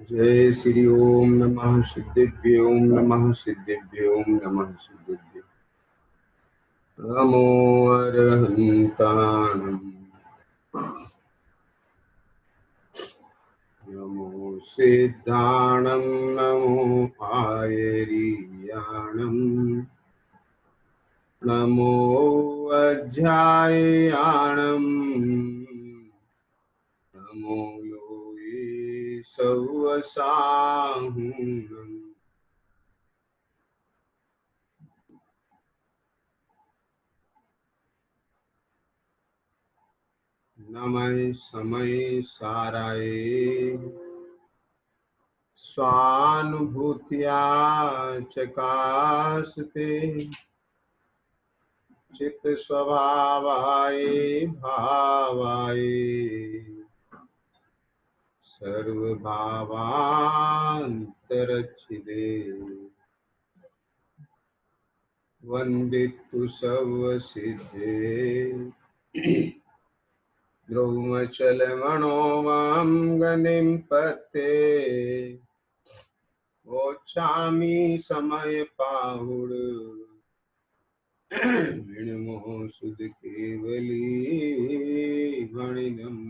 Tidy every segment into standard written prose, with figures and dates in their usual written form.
जय श्री ओम नमः सिद्धिभ्यो नमः सिद्धिभ्यो नमः सिद्धिभ्यो नमो अरहन्ताणं नमो सिद्धाणं नमो आयरीयाणं नमो अध्यायाणं नमो योगी सवसाहुणम् नमः समय साराय स्वानुभूत्या चकास्ते चित स्वभावाय भावाय सर्वभावान्तरच्छिदे वन्दितु सर्वसिद्धे द्रौमचलमणो वां गतिं पते वोच्छामि समय पाहुड विणमोह सुध केवली वणिनम्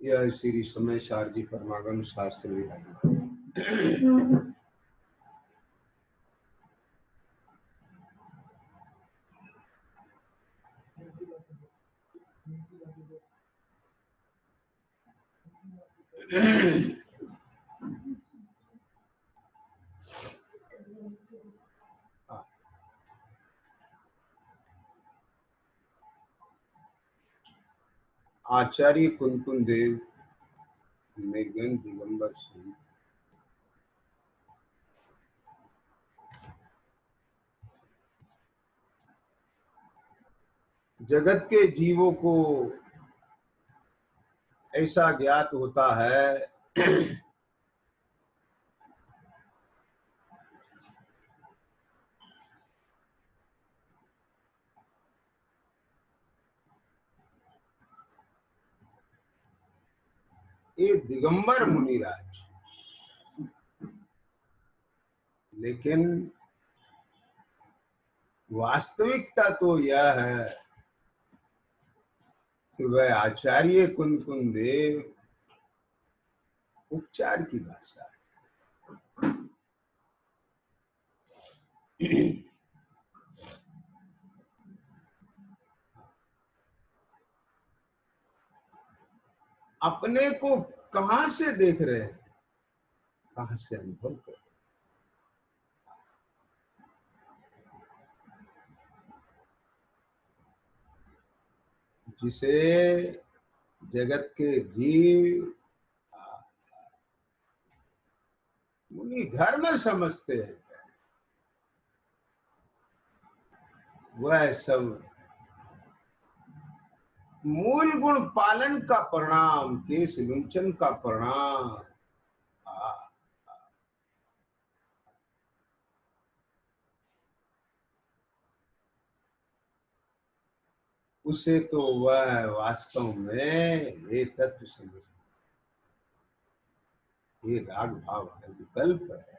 यह श्री समय शारदी परमागम शास्त्र विधान आचार्य कुंकुन देव निर्गन दिगंबर सिंह जगत के जीवों को ऐसा ज्ञात होता है ये दिगंबर मुनिराज, लेकिन वास्तविकता तो यह है कि वह आचार्य कुंकुन देव उपचार की भाषा है। अपने को कहां से देख रहे हैं, कहां से अनुभव कर रहे हैं। जिसे जगत के जीव मुनि धर्म समझते हैं, वह सब मूल गुण पालन का परिणाम, केश लुंचन का परिणाम। उसे तो वह वास्तव में ये तत्व समझते, ये राग भाव है, विकल्प है।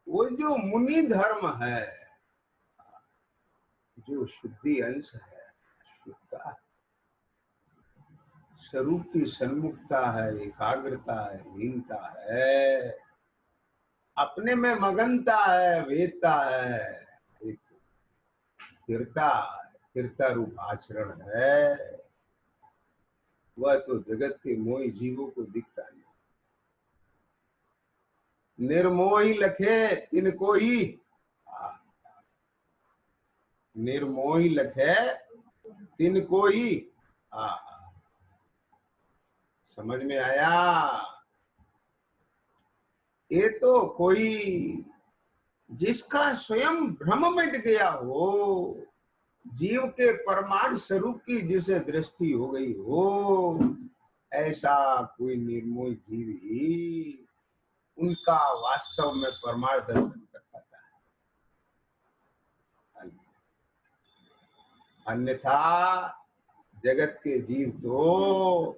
वो जो मुनि धर्म है, जो शुद्धि अंश है, शुद्धता, स्वरूप की सन्मुखता है, एकाग्रता है, लीनता है, अपने में मगनता है, वेदता है, एक स्थिरता रूप आचरण है, वह तो जगत के मोही जीवों को दिखता नहीं। निर्मोही लखे तिनको ही निर्मोही लखे तिनको ही। समझ में आया? ये तो कोई जिसका स्वयं भ्रम मिट गया हो, जीव के परमार्थ स्वरूप की जिसे दृष्टि हो गई हो, ऐसा कोई निर्मोही जीव ही उनका वास्तव में परमार्थ दर्शन कर पाता है। अन्यथा जगत के जीव तो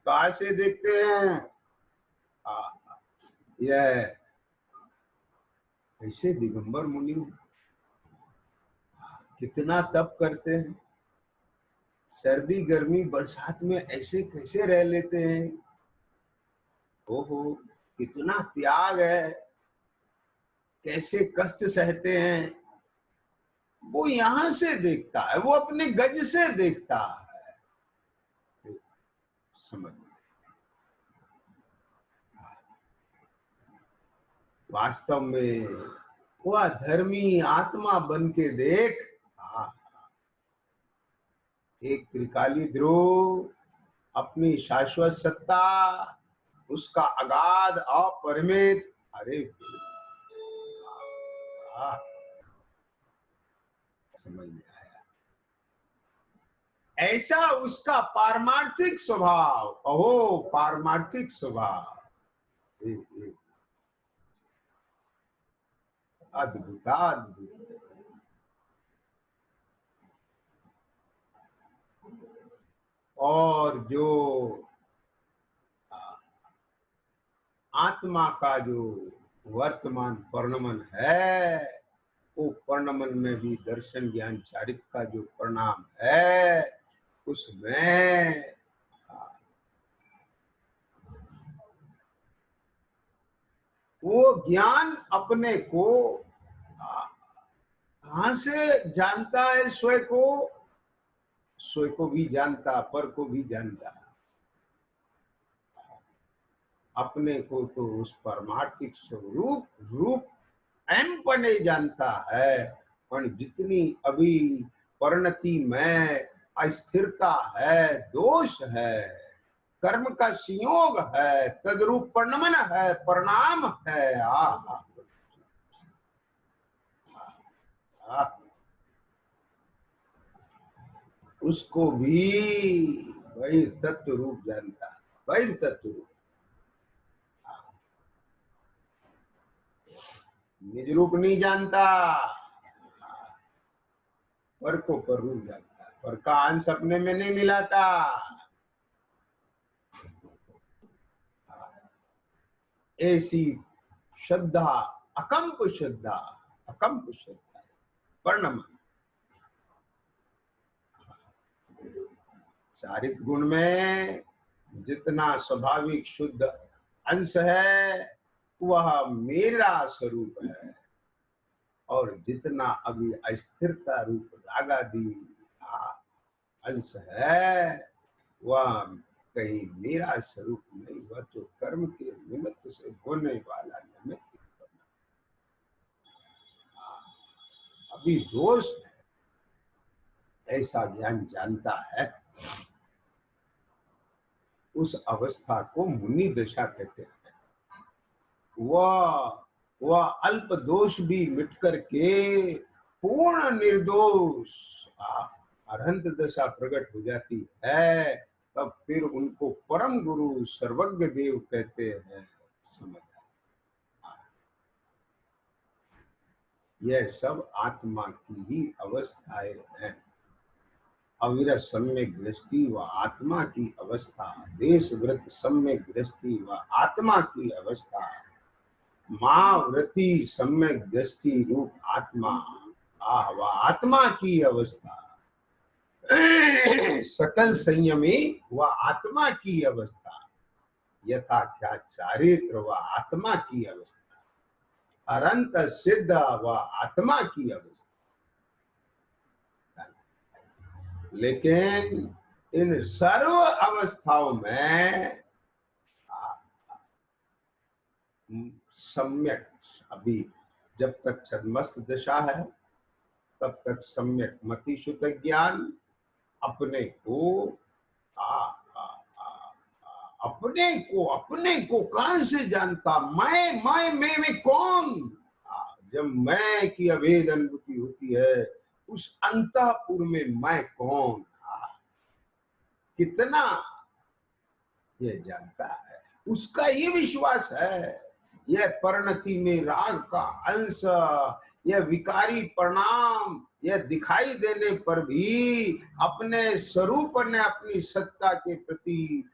कहाँ से देखते हैं? यह ऐसे दिगंबर मुनि कितना तप करते हैं, सर्दी गर्मी बरसात में ऐसे कैसे रह लेते हैं। ओहो, कितना त्याग है, कैसे कष्ट सहते हैं। वो यहां से देखता है, वो अपने गज से देखता है। समझ, वास्तव में वह धर्मी आत्मा बन के देख। एक त्रिकाली ध्रुव, अपनी शाश्वत सत्ता, उसका अगाध अपरिमित, अरे समझ में आया। ऐसा उसका पारमार्थिक स्वभाव, अहो पारमार्थिक स्वभाव, अद्भुत अद्भुत। और जो आत्मा का जो वर्तमान परिणमन है, वो परिणमन में भी दर्शन ज्ञान चारित्र का जो परिणाम है, उसमें वो ज्ञान अपने को कहां से जानता है? स्वयं को, स्वयं को भी जानता, पर को भी जानता। अपने को तो उस परमार्थिक स्वरूप रूप एमपने जानता है, पर जितनी अभी परिणति में अस्थिरता है, दोष है, कर्म का संयोग है, तद्रूप परिणमन है, परिणाम है। उसको भी वही तत्व रूप जानता है, वही तत्व रूप, निज रूप नहीं जानता, पर को पर रूप जानता है, पर का अंश अपने में नहीं मिलाता। ऐसी श्रद्धा, अकंप श्रद्धा, अकंप श्रद्धा, परिणमन। चारित्र गुण में जितना स्वाभाविक शुद्ध अंश है, वह मेरा स्वरूप है, और जितना अभी अस्थिरता रूप रागादि अंश है, वह कहीं मेरा स्वरूप नहीं, वह तो कर्म के निमित्त से होने वाला निमित्त अभी दोष है। ऐसा ज्ञान जानता है, उस अवस्था को मुनि दशा कहते हैं। वह अल्प दोष भी मिट करके पूर्ण निर्दोष अरहंत दशा प्रकट हो जाती है, तब फिर उनको परम गुरु सर्वज्ञ देव कहते हैं। समझ, यह सब आत्मा की ही अवस्थाएं हैं। अविरत सम्यक दृष्टि व आत्मा की अवस्था, देशव्रत सम्यक दृष्टि व आत्मा की अवस्था, मावृति सम्यक दृष्टि रूप आत्मा, व आत्मा की अवस्था, सकल संयमी व आत्मा की अवस्था, यथा क्या चारित्र व आत्मा की अवस्था, अनंत सिद्ध व आत्मा की अवस्था। लेकिन इन सर्व अवस्थाओं में सम्यक, अभी जब तक छद्मस्त दशा है, तब तक सम्यक मति शुद्ध ज्ञान अपने को अपने को कहां से जानता? मैं कौन? जब मैं की अभेद अनुभूति होती है उस अंतःपुर में मैं कौन कितना ये जानता है, उसका ये विश्वास है। यह परिणति में राग का अंश, यह विकारी परिणाम, यह दिखाई देने पर भी अपने स्वरूप ने अपनी सत्ता के प्रति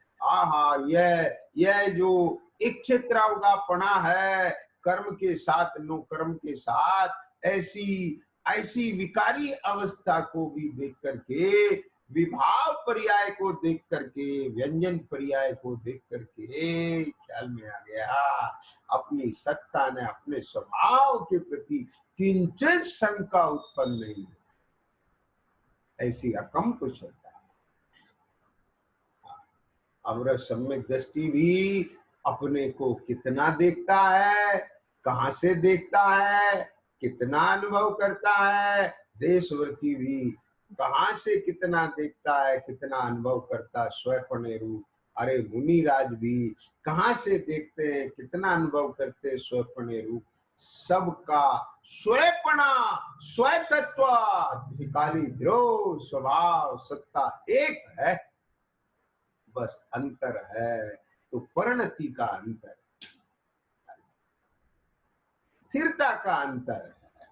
यह जो इच्छित्रावगापना है, कर्म के साथ नो कर्म के साथ ऐसी विकारी अवस्था को भी देख करके, विभाव पर्याय को देख करके, व्यंजन पर्याय को देख करके ख्याल में आ गया अपनी सत्ता ने अपने स्वभाव के प्रति किंचित शंका उत्पन्न नहीं, ऐसी अकंपशता। अवर सम्यक दृष्टि भी अपने को कितना देखता है, कहां से देखता है, कितना अनुभव करता है। देशवर्ती भी कहां से कितना देखता है, कितना अनुभव करता, स्वयं रूप। अरे मुनिराज भी कहां से देखते हैं, कितना अनुभव करते स्वयं रूप। सबका स्वयपना स्वतत्व अधिकारी द्रोह स्वभाव सत्ता एक है, बस अंतर है तो परिणति का अंतर, स्थिरता का अंतर है,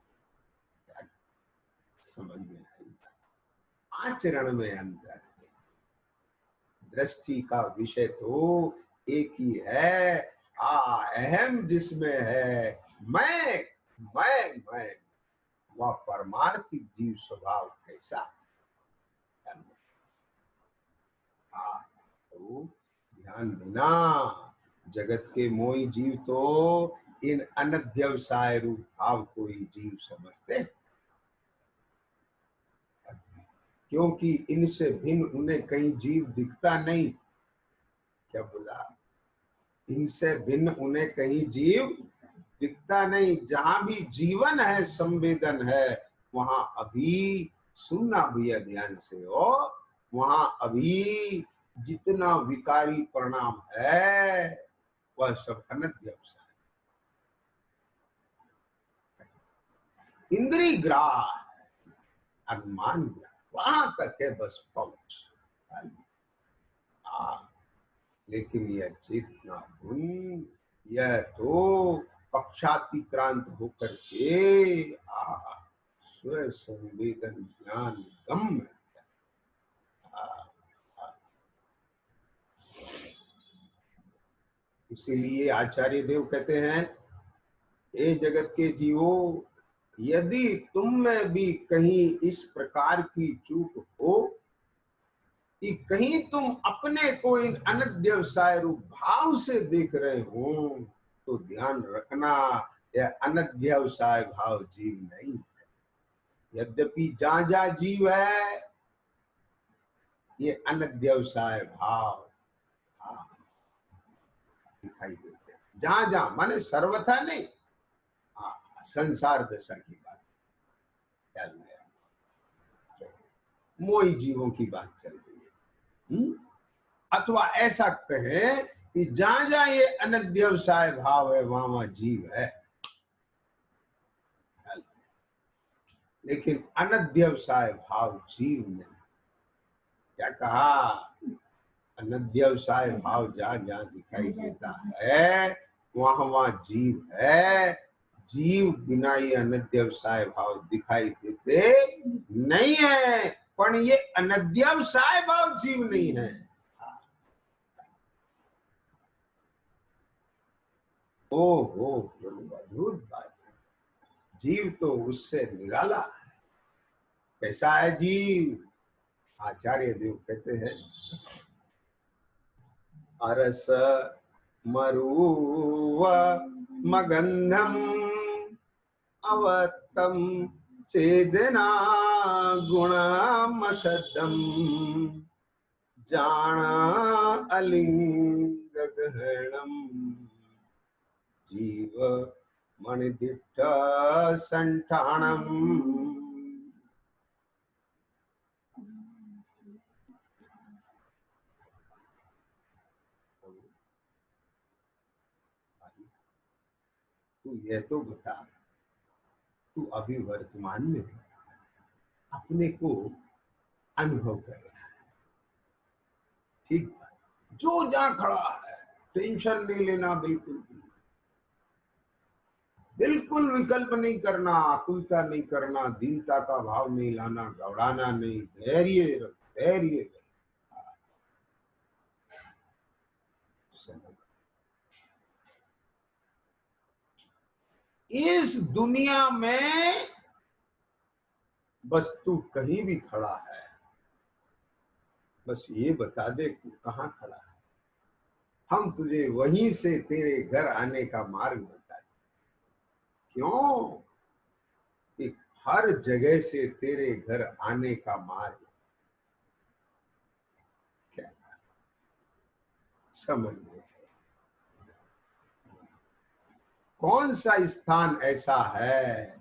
समझ में आएगा। आचरण में अंतर है। दृष्टि का विषय तो एक ही है, अहम जिसमें है मैं वह परमार्थिक जीव स्वभाव कैसा है। तो ध्यान देना, जगत के मोही जीव तो इन अनध्यवसाय रूप भाव को ही जीव समझते, क्योंकि इनसे भिन्न उन्हें कहीं जीव दिखता नहीं। क्या बोला? इनसे भिन्न उन्हें कहीं जीव दिखता नहीं। जहां भी जीवन है, संवेदन है, वहां अभी सुनना भैया ध्यान से हो, वहां अभी जितना विकारी परिणाम है वह सब अनध्यवसाय, इंद्रिय ग्राह, अनुमान ग्राह, वहां तक है बस पहुंच। लेकिन यह चेतना गुण, यह तो पक्षातिक्रांत होकर के स्व संवेदन ज्ञान गम्य। इसीलिए आचार्य देव कहते हैं, हे जगत के जीवों, यदि तुम में भी कहीं इस प्रकार की चूक हो कि कहीं तुम अपने को इन अनध्यवसाय रूप भाव से देख रहे हो, तो ध्यान रखना यह अनध्यवसाय भाव जीव नहीं है। यद्यपि जहां जहां जीव है, ये अनध्यवसाय भाव दिखाई देते हैं। जहां जहां माने सर्वथा नहीं, संसार दशा की बात ख्याल में, मोही जीवों की बात चल रही है। अथवा ऐसा कहें कि जहां जहां ये अनध्यवसाय भाव है, वहां वहां जीव है। लेकिन अनध्यवसाय भाव जीव नहीं। क्या कहा? अनध्यवसाय भाव जहां जहां दिखाई देता है, वहां वहां जीव है। जीव बिना ये अनध्यवसाय भाव दिखाई देते नहीं है, पर ये अनध्यवसाय भाव जीव नहीं है। ओहो, अद्भुत बात। जीव तो उससे निराला है। कैसा है जीव? आचार्य देव कहते हैं, अरस मरुव मगंधम अवतम चेदना गुणमसदम जाना अलिंग गहनम जीव मणिदिट्ठ संठाणम। तू यह तो बता, तू अभी वर्तमान में अपने को अनुभव कर रहा है, ठीक बात। जो जहां खड़ा है टेंशन नहीं लेना, बिल्कुल भी, बिल्कुल विकल्प नहीं करना, आकुलता नहीं करना, दीनता का भाव नहीं लाना, घबराना नहीं, धैर्य रख, धैर्य रख। इस दुनिया में बस तू कहीं भी खड़ा है, बस ये बता दे तू कहाँ खड़ा है, हम तुझे वहीं से तेरे घर आने का मार्ग बता दे। क्यों कि हर जगह से तेरे घर आने का मार्ग क्या समझ में है? कौन सा स्थान ऐसा है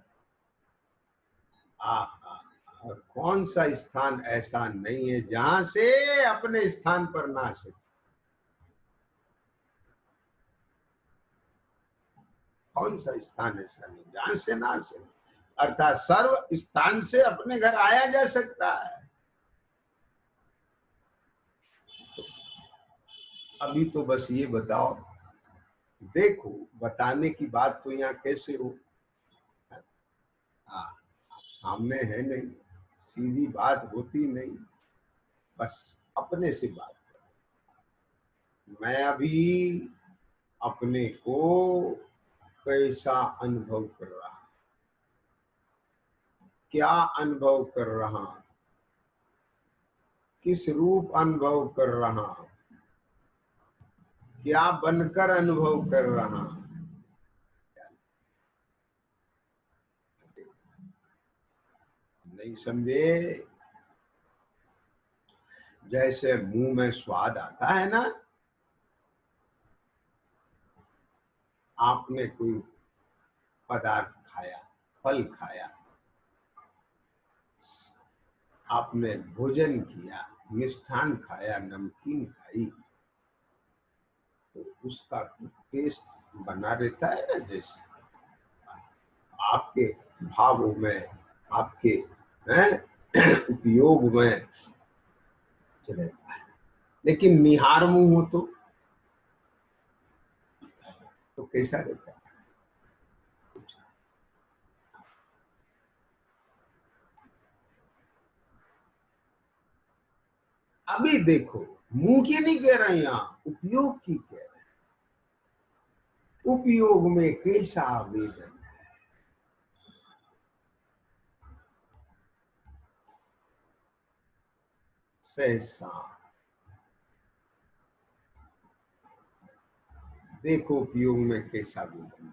और कौन सा स्थान ऐसा नहीं है जहां से अपने स्थान पर ना आ सके? कौन सा स्थान ऐसा नहीं जहां से ना आ सके? अर्थात सर्व स्थान से अपने घर आया जा सकता है। अभी तो बस ये बताओ, देखो बताने की बात तो यहाँ कैसे हो, आप सामने है नहीं, सीधी बात होती नहीं, बस अपने से बात करो। मैं अभी अपने को कैसा अनुभव कर रहा हूं, क्या अनुभव कर रहा हूं, किस रूप अनुभव कर रहा हूं, क्या बनकर अनुभव कर रहा हूं। नहीं समझे? जैसे मुंह में स्वाद आता है ना, आपने कोई पदार्थ खाया, फल खाया, आपने भोजन किया, मिष्ठान खाया, नमकीन खाई, तो उसका टेस्ट बना रहता है ना, जैसे आपके भावों में, आपके उपयोग में रहता है। लेकिन निहार मुंह हो तो कैसा रहता है? अभी देखो, मुंह की नहीं कह रहे, यहाँ उपयोग की कह रहे हैं। उपयोग में कैसा आवेदन, सहसा देखो उपयोग में कैसा वेदन।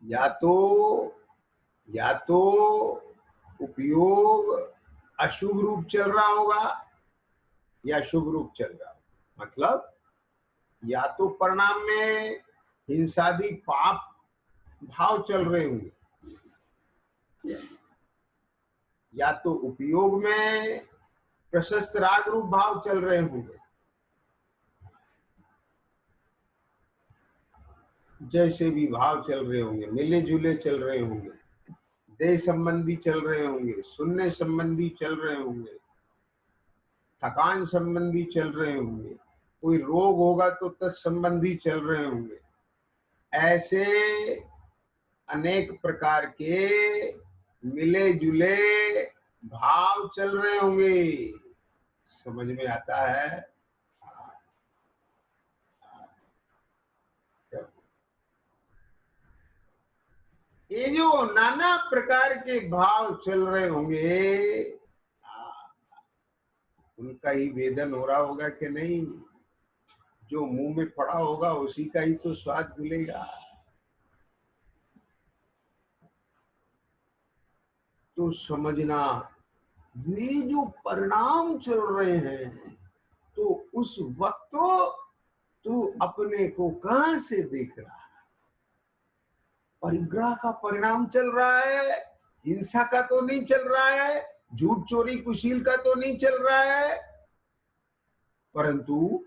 या तो उपयोग अशुभ रूप चल रहा होगा या शुभ रूप चल रहा होगा। मतलब या तो परिणाम में हिंसादी पाप भाव चल रहे होंगे, या तो उपयोग में प्रशस्त राग रूप भाव चल रहे होंगे। जैसे भी भाव चल रहे होंगे, मिले जुले चल रहे होंगे, देह संबंधी चल रहे होंगे, सुनने संबंधी चल रहे होंगे, थकान संबंधी चल रहे होंगे, कोई रोग होगा तो तत्संबंधी चल रहे होंगे। ऐसे अनेक प्रकार के मिले जुले भाव चल रहे होंगे। समझ में आता है? ये जो नाना प्रकार के भाव चल रहे होंगे, उनका ही वेदन हो रहा होगा कि नहीं? जो मुंह में पड़ा होगा उसी का ही तो स्वाद मिलेगा। तो समझना, ये जो परिणाम चल रहे हैं, तो उस वक्त तो तू अपने को कहां से देख रहा है? परिग्रह का परिणाम चल रहा है, हिंसा का तो नहीं चल रहा है, झूठ चोरी कुशील का तो नहीं चल रहा है, परंतु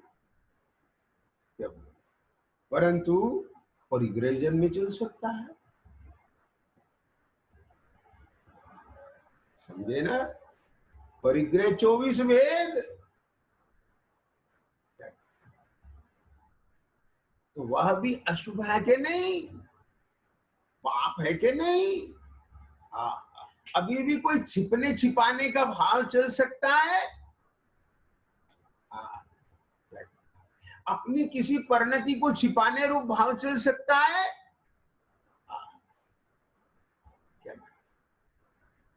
परंतु परिग्रहजन में चल सकता है। समझे ना? परिग्रह 24 वेद, तो वह भी अशुभ है कि नहीं, पाप है कि नहीं? अभी भी कोई छिपने छिपाने का भाव चल सकता है। अपनी किसी परिणति को छिपाने रूप भाव चल सकता है।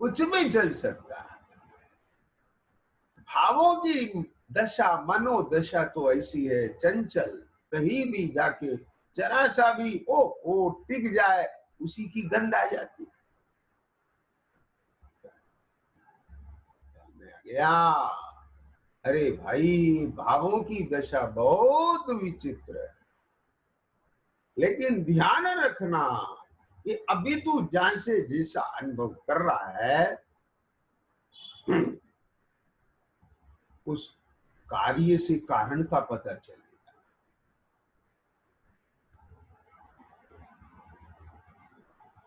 कुछ भी चल सकता है। भावों की दशा, मनोदशा तो ऐसी है चंचल, कहीं भी जाके जरा सा भी ओ टिक जाए, उसी की गंध आ जाती गया। अरे भाई, भावों की दशा बहुत विचित्र है, लेकिन ध्यान रखना कि अभी तू जहां से जैसा अनुभव कर रहा है, उस कार्य से कारण का पता चलेगा।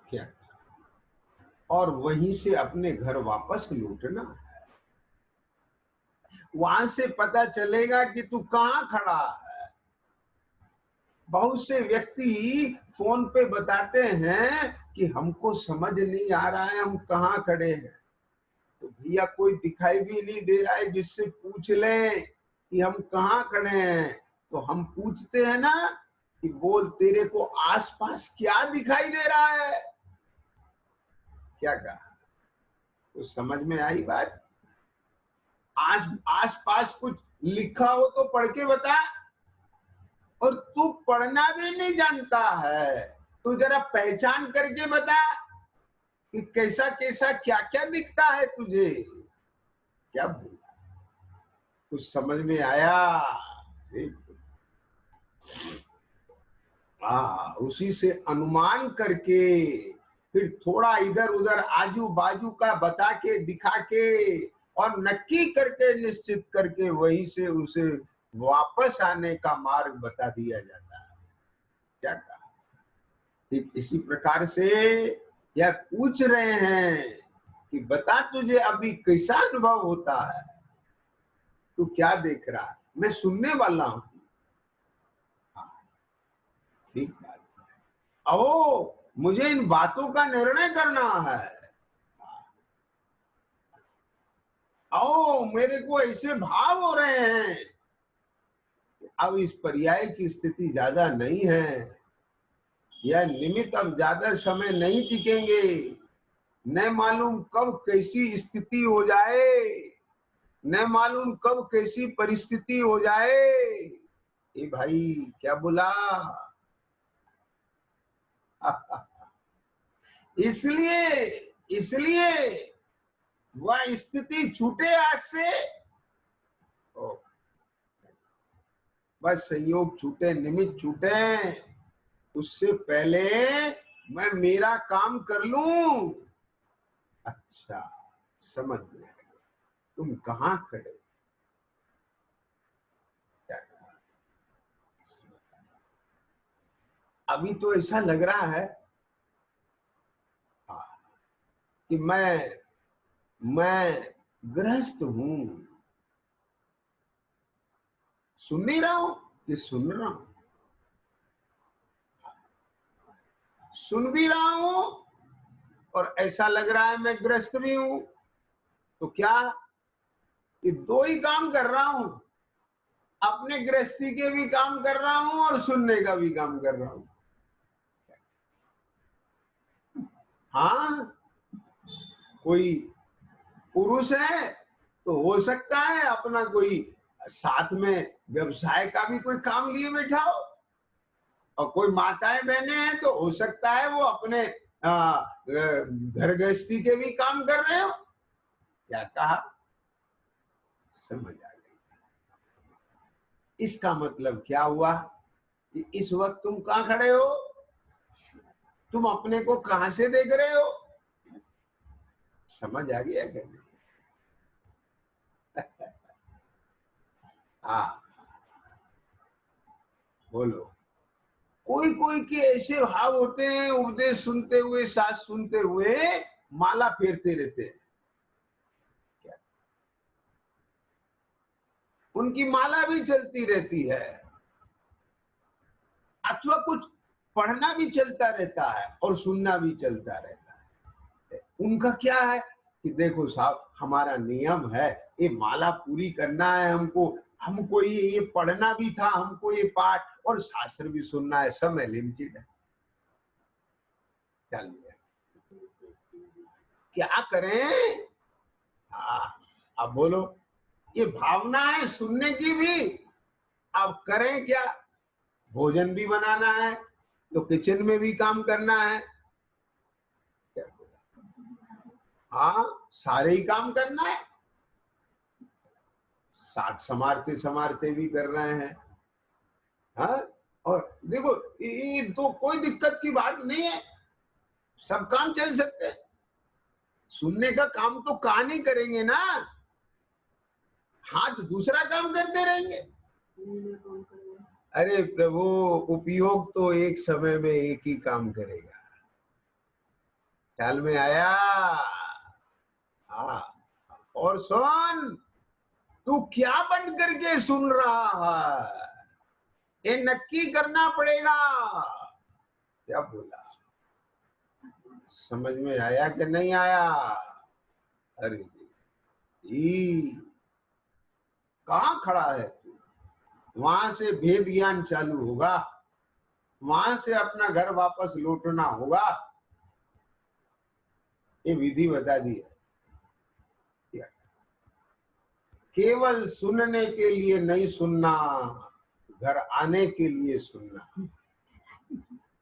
क्या? और वहीं से अपने घर वापस लौटना है। वहां से पता चलेगा कि तू कहां खड़ा है। बहुत से व्यक्ति फोन पे बताते हैं कि हमको समझ नहीं आ रहा है हम कहां खड़े हैं। तो भैया, कोई दिखाई भी नहीं दे रहा है जिससे पूछ ले कि हम कहां खड़े हैं। तो हम पूछते हैं ना कि बोल, तेरे को आसपास क्या दिखाई दे रहा है? क्या कहा? कुछ समझ में आई बात? आस पास कुछ लिखा हो तो पढ़ के बता। और तू पढ़ना भी नहीं जानता है, तू जरा पहचान करके बता कि कैसा कैसा क्या क्या दिखता है तुझे। क्या बोला? कुछ समझ में आया? उसी से अनुमान करके फिर थोड़ा इधर उधर आजू बाजू का बता के दिखा के और नक्की करके निश्चित करके वहीं से उसे वापस आने का मार्ग बता दिया जाता है। क्या कहा? ठीक इसी प्रकार से यह पूछ रहे हैं कि बता, तुझे अभी कैसा अनुभव होता है, तू क्या देख रहा है? मैं सुनने वाला हूं। ठीक बात है। ओ, मुझे इन बातों का निर्णय करना है। आओ, मेरे को ऐसे भाव हो रहे हैं। अब इस पर्याय की स्थिति ज्यादा नहीं है, यह निमित्त अब ज्यादा समय नहीं टिकेंगे। न मालूम कब कैसी स्थिति हो जाए, न मालूम कब कैसी परिस्थिति हो जाए। ए भाई, क्या बोला? इसलिए इसलिए वह स्थिति छूटे आज से। बस संयोग छूटे, निमित्त छूटे, उससे पहले मैं मेरा काम कर लूं। अच्छा, समझ में आ गया। तुम कहां खड़े? क्या कहा? अभी तो ऐसा लग रहा है कि मैं गृहस्थ हूं। सुन नहीं रहा हूं कि सुन रहा हूं? सुन भी रहा हूं और ऐसा लग रहा है मैं ग्रस्त भी हूं। तो क्या, ये दो ही काम कर रहा हूं? अपने गृहस्थी के भी काम कर रहा हूं और सुनने का भी काम कर रहा हूं। हाँ, कोई पुरुष है तो हो सकता है अपना कोई साथ में व्यवसाय का भी कोई काम लिए बैठा हो, और कोई माताएं बहनें हैं तो हो सकता है वो अपने घर गृहस्थी के भी काम कर रहे हो। क्या कहा? समझ आ गई? इसका मतलब क्या हुआ कि इस वक्त तुम कहाँ खड़े हो, तुम अपने को कहां से देख रहे हो? समझ आ गया क्या नहीं? हाँ, बोलो। कोई कोई के ऐसे भाव होते हैं, उपदेश सुनते हुए, साथ सुनते हुए माला फेरते रहते हैं, उनकी माला भी चलती रहती है, अथवा कुछ पढ़ना भी चलता रहता है और सुनना भी चलता रहता है। उनका क्या है कि देखो साहब, हमारा नियम है, ये माला पूरी करना है हमको, हमको ये पढ़ना भी था, हमको ये पाठ और शास्त्र भी सुनना है, सब लिमिटेड है। चल क्या करें? अब बोलो, ये भावना है सुनने की भी, अब करें क्या? भोजन भी बनाना है तो किचन में भी काम करना है, हाँ सारे ही काम करना है, साथ संवारते संवारते भी कर रहे हैं। हाँ, और देखो ये तो कोई दिक्कत की बात नहीं है, सब काम चल सकते हैं। सुनने का काम तो कान ही करेंगे ना, हाथ दूसरा काम करते रहेंगे। अरे प्रभु, उपयोग तो एक समय में एक ही काम करेगा, ख्याल में आया? हाँ, और सुन, तू क्या बन करके सुन रहा है, ये नक्की करना पड़ेगा। क्या बोला, समझ में आया कि नहीं आया? अरे कहाँ खड़ा है तू? वहां से भेद ज्ञान चालू होगा, वहां से अपना घर वापस लौटना होगा। ये विधि बता दी है, केवल सुनने के लिए नहीं सुनना, घर आने के लिए सुनना।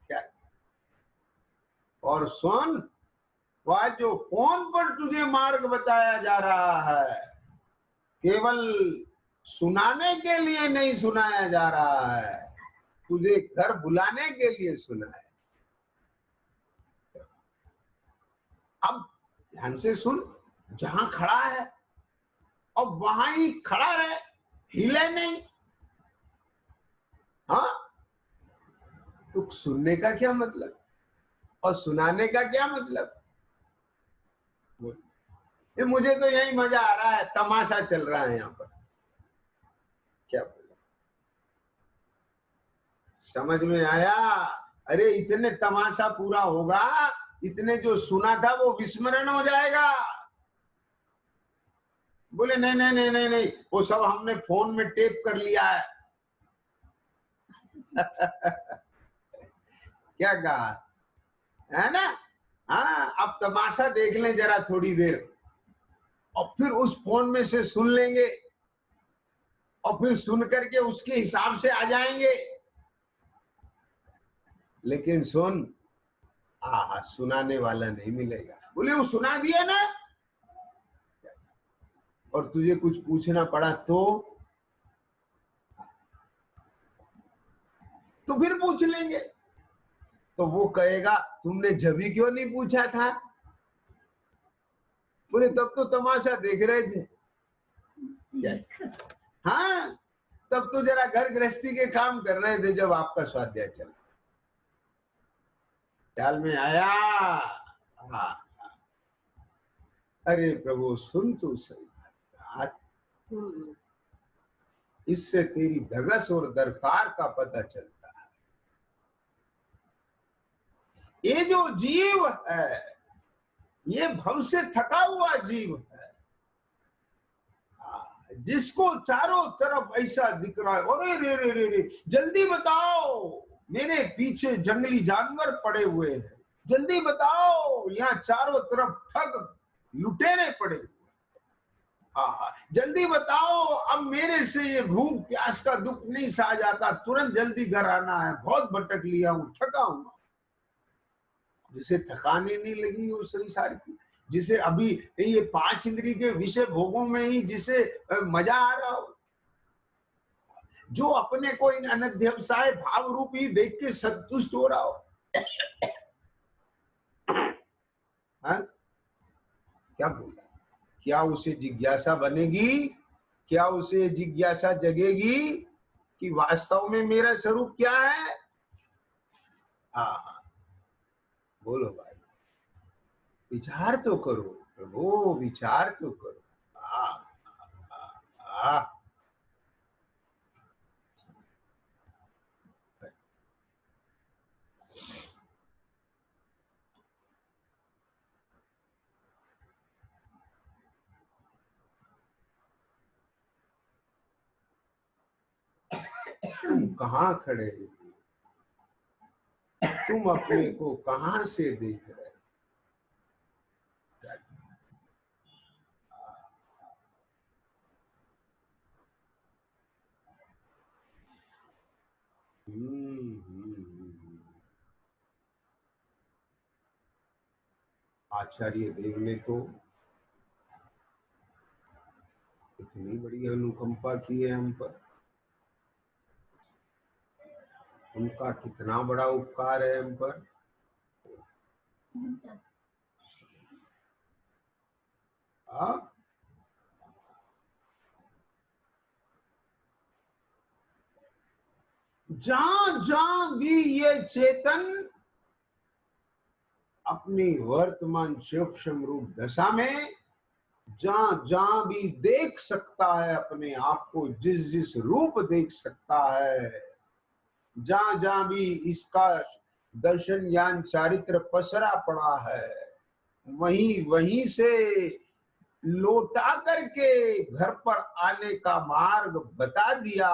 क्या? और सुन, वह जो फोन पर तुझे मार्ग बताया जा रहा है, केवल सुनाने के लिए नहीं सुनाया जा रहा है, तुझे घर बुलाने के लिए सुना है। अब ध्यान से सुन, जहां खड़ा है और वहां ही खड़ा रहे, हिले नहीं। हाँ, तो सुनने का क्या मतलब और सुनाने का क्या मतलब? ये मुझे तो यही मजा आ रहा है, तमाशा चल रहा है यहाँ पर। क्या बोला, समझ में आया? अरे इतने तमाशा पूरा होगा, इतने जो सुना था वो विस्मरण हो जाएगा। बोले नहीं नहीं नहीं नहीं नहीं, वो सब हमने फोन में टेप कर लिया है। क्या कहा है ना? हाँ, अब तमाशा देख लें जरा थोड़ी देर, और फिर उस फोन में से सुन लेंगे, और फिर सुन करके उसके हिसाब से आ जाएंगे। लेकिन सुन, सुनाने वाला नहीं मिलेगा। बोले वो सुना दिया ना, और तुझे कुछ पूछना पड़ा तो फिर पूछ लेंगे। तो वो कहेगा तुमने जभी क्यों नहीं पूछा था? बोले तब तो तमाशा देख रहे थे। हाँ, तब तो जरा घर गृहस्थी के काम कर रहे थे जब आपका स्वाध्याय चला। ख्याल में आया? हाँ, अरे प्रभु सुन तो सही, इससे तेरी धगस और दरकार का पता चलता है। ये जो जीव है, ये भव से थका हुआ जीव है, जिसको चारों तरफ ऐसा दिख रहा है, अरे रे रे रे रे, जल्दी बताओ, मेरे पीछे जंगली जानवर पड़े हुए हैं, जल्दी बताओ, यहाँ चारों तरफ ठग लुटेरे पड़े हुए, जल्दी बताओ, अब मेरे से ये भूख प्यास का दुख नहीं सहा जाता, तुरंत जल्दी घर आना है, बहुत भटक लिया हूं, थका हूं। जिसे थकाने नहीं लगी वो संसार की, जिसे अभी ये 5 इंद्रिय के विषय भोगों में ही जिसे मजा आ रहा हो, जो अपने को इन अनध्यवसाय भाव रूप ही देख के संतुष्ट हो रहा हो। हाँ? क्या बोला? क्या उसे जिज्ञासा बनेगी? क्या उसे जिज्ञासा जगेगी कि वास्तव में मेरा स्वरूप क्या है? हाँ, बोलो भाई, विचार तो करो प्रभु, विचार तो करो। आ, आ, आ, तुम कहाँ खड़े हो? तुम अपने को कहाँ से देख रहे हो? आचार्य देव ने तो इतनी बड़ी अनुकंपा की है हम पर, उनका कितना बड़ा उपकार है हम पर। जहां जहां भी ये चेतन अपनी वर्तमान सूक्ष्म रूप दशा में जहां जहां भी देख सकता है अपने आप को, जिस जिस रूप देख सकता है, जहां जहां भी इसका दर्शन ज्ञान चारित्र पसरा पड़ा है, वहीं वहीं से लौटा करके घर पर आने का मार्ग बता दिया।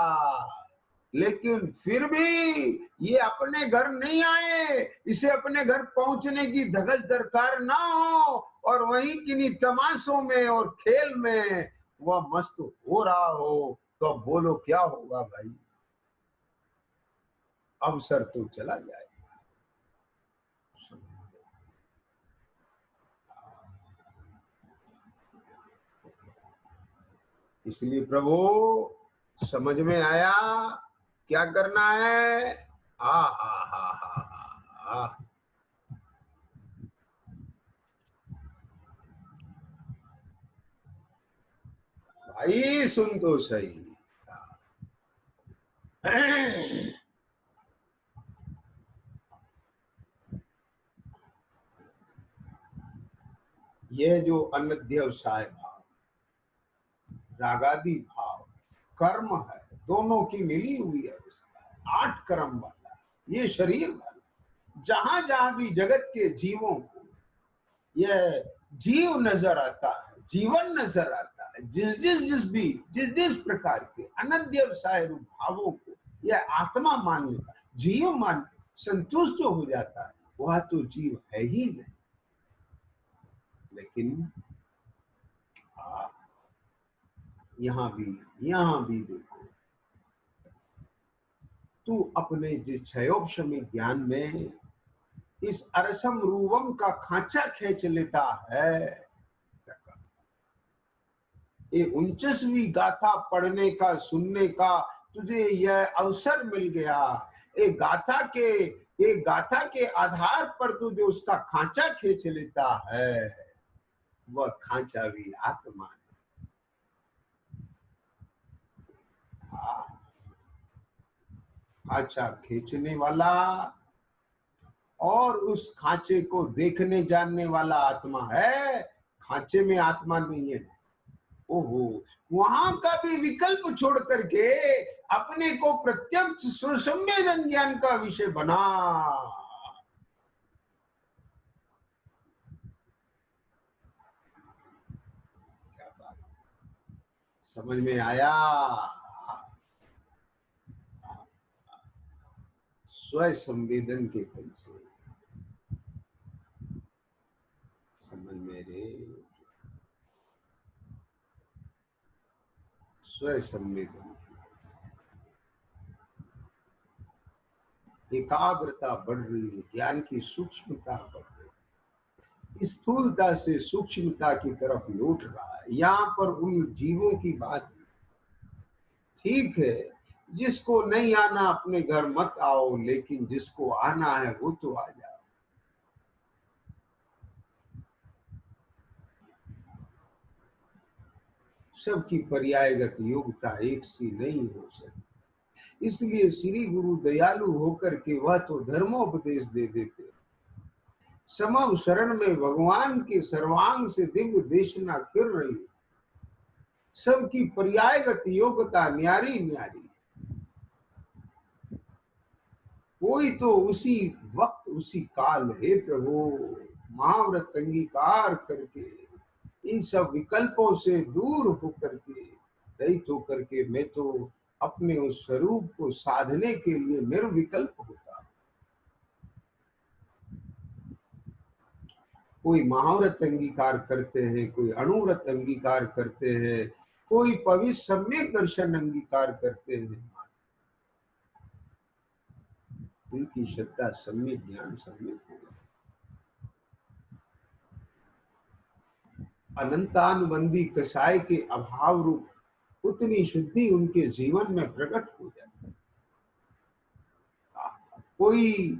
लेकिन फिर भी ये अपने घर नहीं आए, इसे अपने घर पहुंचने की धगस दरकार ना हो, और वहीं किन्हीं तमाशों में और खेल में वह मस्त हो रहा हो, तो अब बोलो क्या होगा भाई? अवसर तो चला जाए। इसलिए प्रभु समझ में आया क्या करना है। हा हा हा हा हा। भाई सुन तो सही। ये जो अनध्यवसाय भाव, रागादि भाव, कर्म है, दोनों की मिली हुई अवस्था है, 8 कर्म वाला ये शरीर वाला। जहां जहां भी जगत के जीवों को यह जीव नजर आता है, जीवन नजर आता है, जिस जिस प्रकार के अनध्यवसाय रूप भावों को यह आत्मा मान लेता है, जीव मान संतुष्ट हो जाता है, वह तो जीव है ही नहीं। लेकिन यहां भी देखो, तू अपने जिस क्षयोपशमी ज्ञान में इस अरसम रूपम का खांचा खींच लेता है। ये 49वीं गाथा पढ़ने का, सुनने का तुझे यह अवसर मिल गया। एक गाथा के आधार पर तू जो उसका खांचा खींच लेता है, वह खांचा भी आत्मा है। खांचा खींचने वाला और उस खांचे को देखने जानने वाला आत्मा है, खांचे में आत्मा नहीं है। ओहो, वहां का भी विकल्प छोड़ करके अपने को प्रत्यक्ष स्वसंवेदन ज्ञान का विषय बना। क्या बात, समझ में आया? स्व संवेदन के फल से समझ में रे, स्व संवेदन, एकाग्रता बढ़ रही है, ज्ञान की सूक्ष्मता बढ़ रही है, स्थूलता से सूक्ष्मता की तरफ लौट रहा है। यहाँ पर उन जीवों की बात ठीक है, जिसको नहीं आना अपने घर मत आओ, लेकिन जिसको आना है वो तो आ जाओ। सबकी पर्यायगत योग्यता एक सी नहीं हो सकती। इसलिए श्री गुरु दयालु होकर के वह तो धर्मोपदेश दे देते। समव शरण में भगवान के सर्वांग से दिव्य देशना खिर रही। सबकी पर्यायगत योग्यता न्यारी न्यारी। कोई तो उसी वक्त उसी काल, हे प्रभु महाव्रत अंगीकार करके इन सब विकल्पों से दूर होकर के, रहित होकर के मैं तो अपने उस स्वरूप को साधने के लिए निर्विकल्प होता। कोई महाव्रत अंगीकार करते हैं, कोई अणुव्रत अंगीकार करते हैं, कोई पवित्र सम्यक दर्शन अंगीकार करते हैं। उनकी श्रद्धा सम्यक ज्ञान सम्यक होगा। अनंतानुबंधी कसाय के अभाव रूप उतनी शुद्धि उनके जीवन में प्रकट हो जाती है। कोई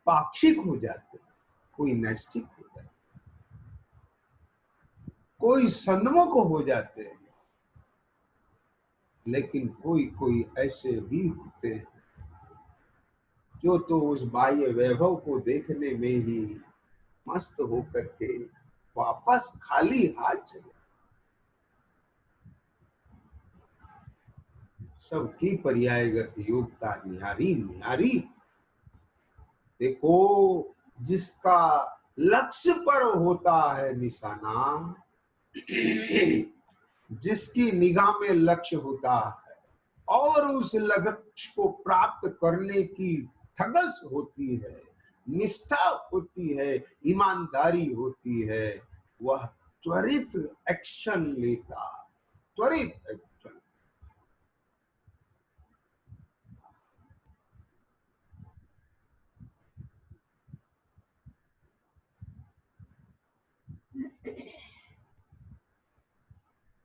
पाक्षिक हो जाते हैं, कोई नैष्ठिक हो जाते हैं, कोई सन्मुख हो जाते हैं, लेकिन कोई कोई ऐसे भी होते हैं जो तो उस बाह्य वैभव को देखने में ही मस्त होकर के वापस खाली हाथ चले। सबकी पर्यायगत योग्यता न्यारी न्यारी। देखो, जिसका लक्ष्य पर होता है निशाना, जिसकी निगाह में लक्ष्य होता है और उस लक्ष्य को प्राप्त करने की धगस होती है, निष्ठा होती है, ईमानदारी होती है, वह त्वरित एक्शन लेता, त्वरित एक्शन।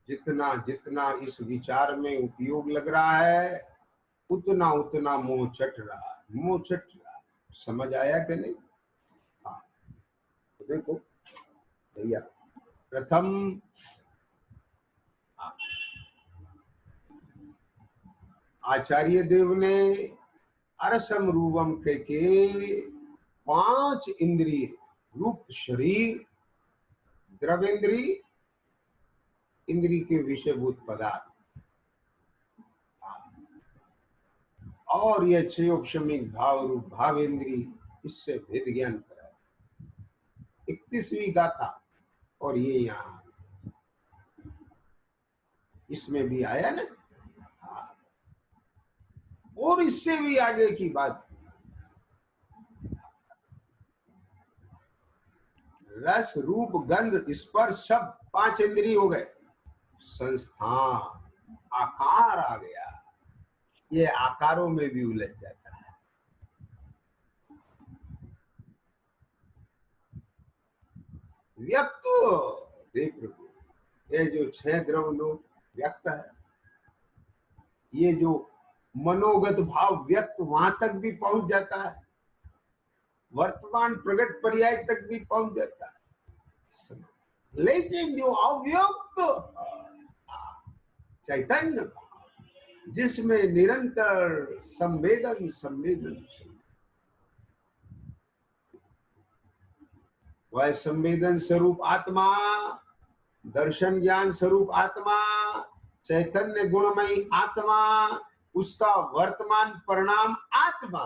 जितना जितना इस विचार में उपयोग लग रहा है, उतना उतना मोह चट रहा है, मोह चट रहा है। समझ आया कि नहीं? हाँ, तो देखो भैया, प्रथम आचार्य देव ने अरसम रूपम के 5 इंद्रिय, रूप शरीर, द्रवेंद्री, इंद्री के विषयभूत पदार्थ और यह क्षयोपशमिक भाव रूप भावेंद्री, इससे भेद ज्ञान करा। 31वीं गाथा और ये यहाँ इसमें भी आया ना। और इससे भी आगे की बात, रस रूप गंध स्पर्श सब 5 इंद्रिय हो गए। संस्थान आकार आ गया, ये आकारों में भी उलझ जाता है। व्यक्त देख प्रभु, ये जो 6 द्रव लोग व्यक्त है, ये जो मनोगत भाव व्यक्त वहां तक भी पहुंच जाता है, वर्तमान प्रगट पर्याय तक भी पहुंच जाता है। लेकिन जो अव्यक्त चैतन्य जिसमें निरंतर संवेदन संवेदन, वह संवेदन स्वरूप आत्मा, दर्शन ज्ञान स्वरूप आत्मा, चैतन्य गुणमयी आत्मा, उसका वर्तमान परिणाम आत्मा,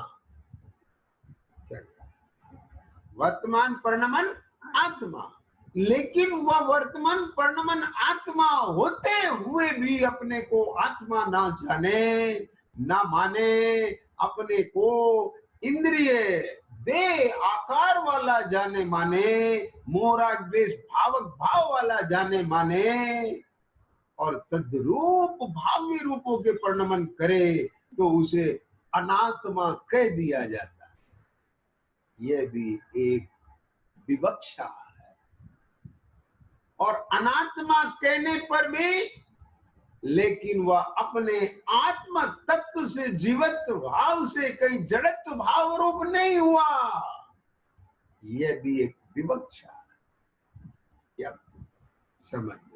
वर्तमान परिणमन आत्मा। लेकिन वह वर्तमान परिणमन आत्मा होते हुए भी अपने को आत्मा ना जाने, ना माने, अपने को इंद्रिय दे आकार वाला जाने माने, मोहराग द्वेष भावक भाव वाला जाने माने, और तद्रूप भावी रूपों के परिणमन करे तो उसे अनात्मा कह दिया जाता है। यह भी एक विवक्षा है। और अनात्मा कहने पर भी लेकिन वह अपने आत्म तत्व से, जीवत्व भाव से कहीं जड़त्व भाव रूप नहीं हुआ। यह भी एक विवक्षा या समझ में।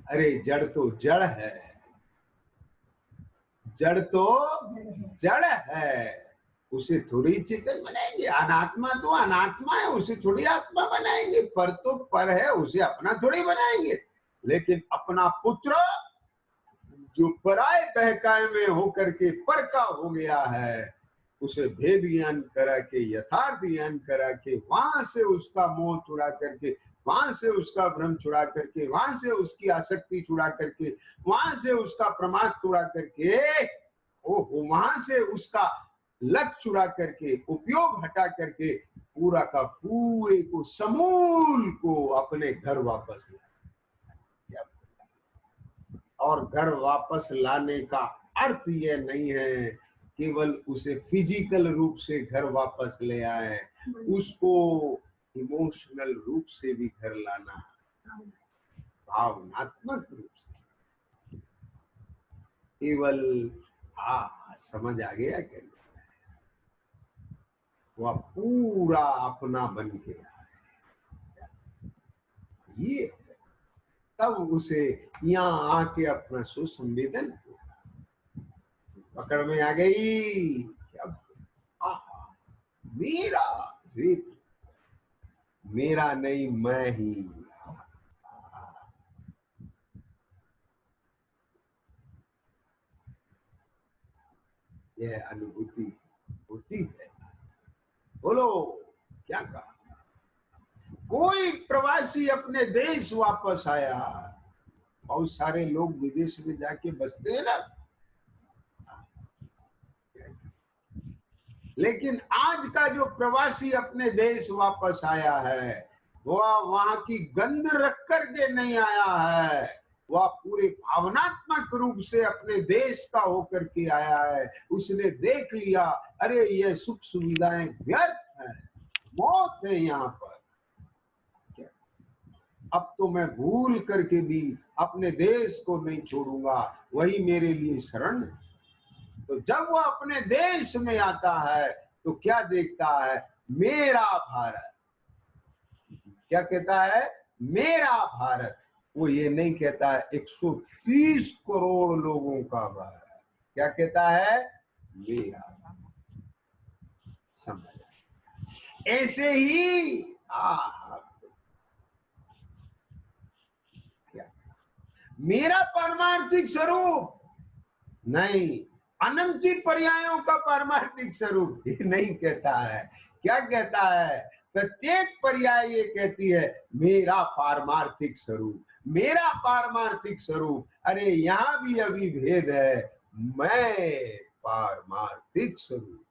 अरे जड़ तो जड़ है, जड़ तो जड़ है, उसे थोड़ी चेतन बनाएंगे। अनात्मा तो अनात्मा है, उसे थोड़ी आत्मा बनाएंगे। पर तो पर है, उसे अपना थोड़ी बनाएंगे। लेकिन अपना पुत्र जो पराये बहकाए में होकर के पर का हो गया है, उसे भेद ज्ञान करा के, यथार्थ ज्ञान करा के, वहां से उसका मोह छुड़ा करके, वहां से उसका भ्रम छुड़ा करके, वहां से उसकी आसक्ति छुड़ा करके, वहां से उसका प्रमाद छुड़ा करके, ओहो, वहां से उसका लत छुड़ा करके, उपयोग हटा करके, पूरा का पूरे को, समूल को अपने घर वापस लाया। और घर वापस लाने का अर्थ यह नहीं है केवल उसे फिजिकल रूप से घर वापस ले आए, उसको इमोशनल रूप से भी घर लाना, भावनात्मक रूप से। केवल समझ आ गया क्या? वह पूरा अपना बन गया है। ये तब उसे यहाँ आके अपना सुसंवेदन पकड़ में आ गई। क्या मेरा, मेरा नहीं, मैं ही। यह अनुभूति होती है। बोलो क्या कहा? कोई प्रवासी अपने देश वापस आया, बहुत सारे लोग विदेश में जाके बसते हैं ना, लेकिन आज का जो प्रवासी अपने देश वापस आया है, वह वहां की गंध रख करके नहीं आया है, वह पूरे भावनात्मक रूप से अपने देश का होकर के आया है। उसने देख लिया, अरे ये सुख सुविधाएं व्यर्थ है, मौत है यहाँ पर, अब तो मैं भूल करके भी अपने देश को नहीं छोड़ूंगा, वही मेरे लिए शरण है। तो जब वह अपने देश में आता है तो क्या देखता है? मेरा भारत। क्या कहता है? मेरा भारत। वो ये नहीं कहता है 130 करोड़ लोगों का भारत। क्या कहता है? मेरा। समझ? ऐसे ही क्या मेरा पारमार्थिक स्वरूप नहीं, अनंती पर्यायों का पारमार्थिक स्वरूप ये नहीं कहता है। क्या कहता है? प्रत्येक पर्याय ये कहती है मेरा पारमार्थिक स्वरूप, मेरा पारमार्थिक स्वरूप। अरे यहां भी अभी भेद है, मैं पारमार्थिक स्वरूप,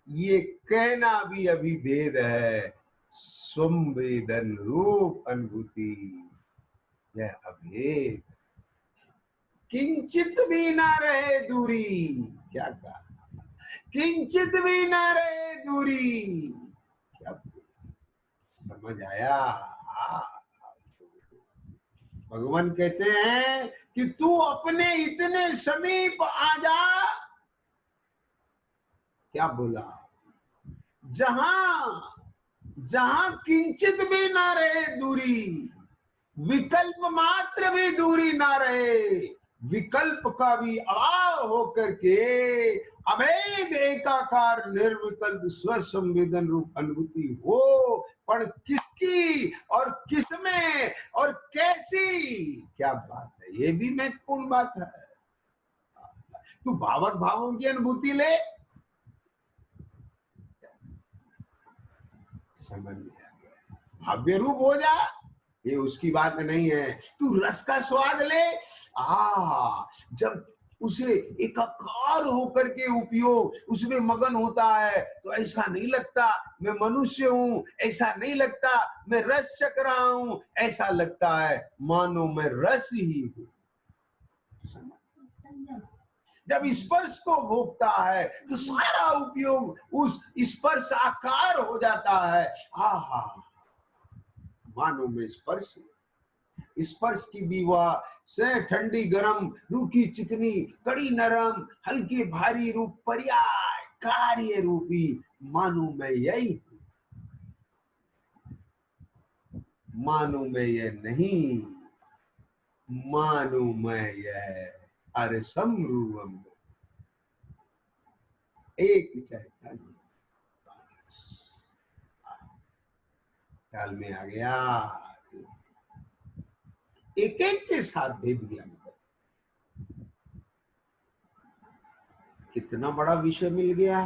ये कहना भी अभी भेद है। संवेदन रूप अनुभूति, यह अभेद। किंचित भी ना रहे दूरी। क्या कहा? किंचित भी ना रहे दूरी। क्या समझ आया? भगवान कहते हैं कि तू अपने इतने समीप आ जा। क्या बोला? जहां जहां किंचित भी ना रहे दूरी, विकल्प मात्र भी दूरी ना रहे, विकल्प का भी अभाव होकर के अभेद एकाकार निर्विकल्प स्व संवेदन रूप अनुभूति हो। पर किसकी और किसमें और कैसी? क्या बात है, ये भी महत्वपूर्ण बात है। तू भावक भावों की अनुभूति ले, समझ में आ गया, भाव्य रूप हो जा, ये उसकी बात नहीं है। तू रस का स्वाद ले, जब उसे एकाकार होकर के उपयोग उसमें मगन होता है तो ऐसा नहीं लगता मैं मनुष्य हूं, ऐसा नहीं लगता मैं रस चख रहा हूं, ऐसा लगता है मानो मैं रस ही हूं। जब स्पर्श को भोगता है तो सारा उपयोग उस स्पर्श आकार हो जाता है। मानो में स्पर्श, स्पर्श की भी वह से ठंडी गरम, रूखी चिकनी, कड़ी नरम, हल्की भारी रूप, पर्याय कार्य रूपी मानो मैं यही हूं, मानो मैं ये नहीं, मानो मैं यह अरसम रूपम, एक चैतन्य। ख्याल में आ गया, एक एक के साथ भेद ज्ञान कर, कितना बड़ा विषय मिल गया।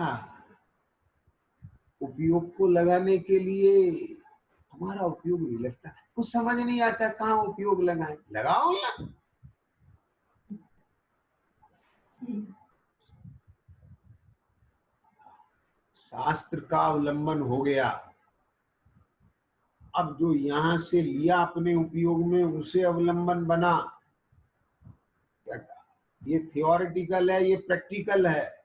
उपयोग को लगाने के लिए हमारा उपयोग नहीं लगता, कुछ समझ नहीं आता कहाँ उपयोग लगाएं, लगाओ या शास्त्र का अवलंबन हो गया। अब जो यहां से लिया अपने उपयोग में उसे अवलंबन बना, क्या कहा, ये थियोरिटिकल है, ये प्रैक्टिकल है।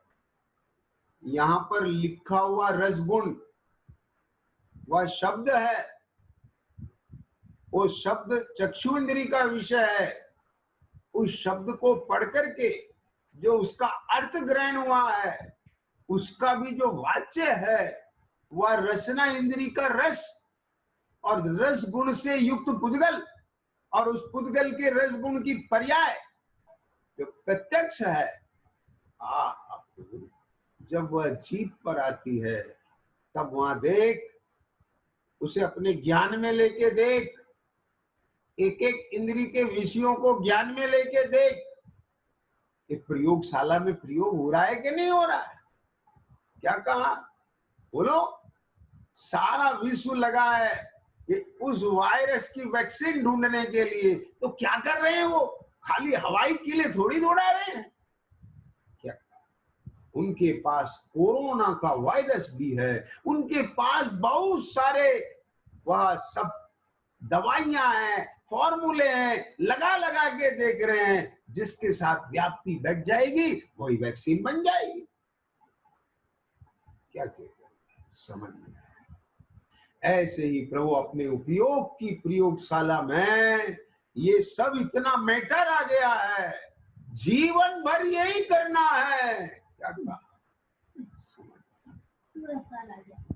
यहां पर लिखा हुआ रसगुण वह शब्द है, वो शब्द चक्षु इंद्री का विषय है। उस शब्द को पढ़ करके जो उसका अर्थ ग्रहण हुआ है, उसका भी जो वाच्य है वह रसना इंद्री का रस और रस गुण से युक्त पुद्गल, और उस पुद्गल के रस गुण की पर्याय जो प्रत्यक्ष है, जब वह जीभ पर आती है तब वहां देख, उसे अपने ज्ञान में लेके देख, एक एक इंद्री के विषयों को ज्ञान में लेके देख, ये प्रयोगशाला में प्रयोग हो रहा है कि नहीं हो रहा है? क्या कहा, बोलो। सारा विश्व लगा है कि उस वायरस की वैक्सीन ढूंढने के लिए, तो क्या कर रहे हैं वो? खाली हवाई कीले थोड़ी दौड़ा रहे हैं। क्या उनके पास कोरोना का वायरस भी है, उनके पास बहुत सारे वह सब दवाइयां हैं, फॉर्मूले हैं, लगा लगा के देख रहे हैं, जिसके साथ व्याप्ति बैठ जाएगी वही वैक्सीन बन जाएगी। क्या कहते हैं, समझ में। ऐसे ही प्रभु अपने उपयोग की प्रयोगशाला में ये सब इतना मैटर आ गया है, जीवन भर यही करना है। क्या कहा,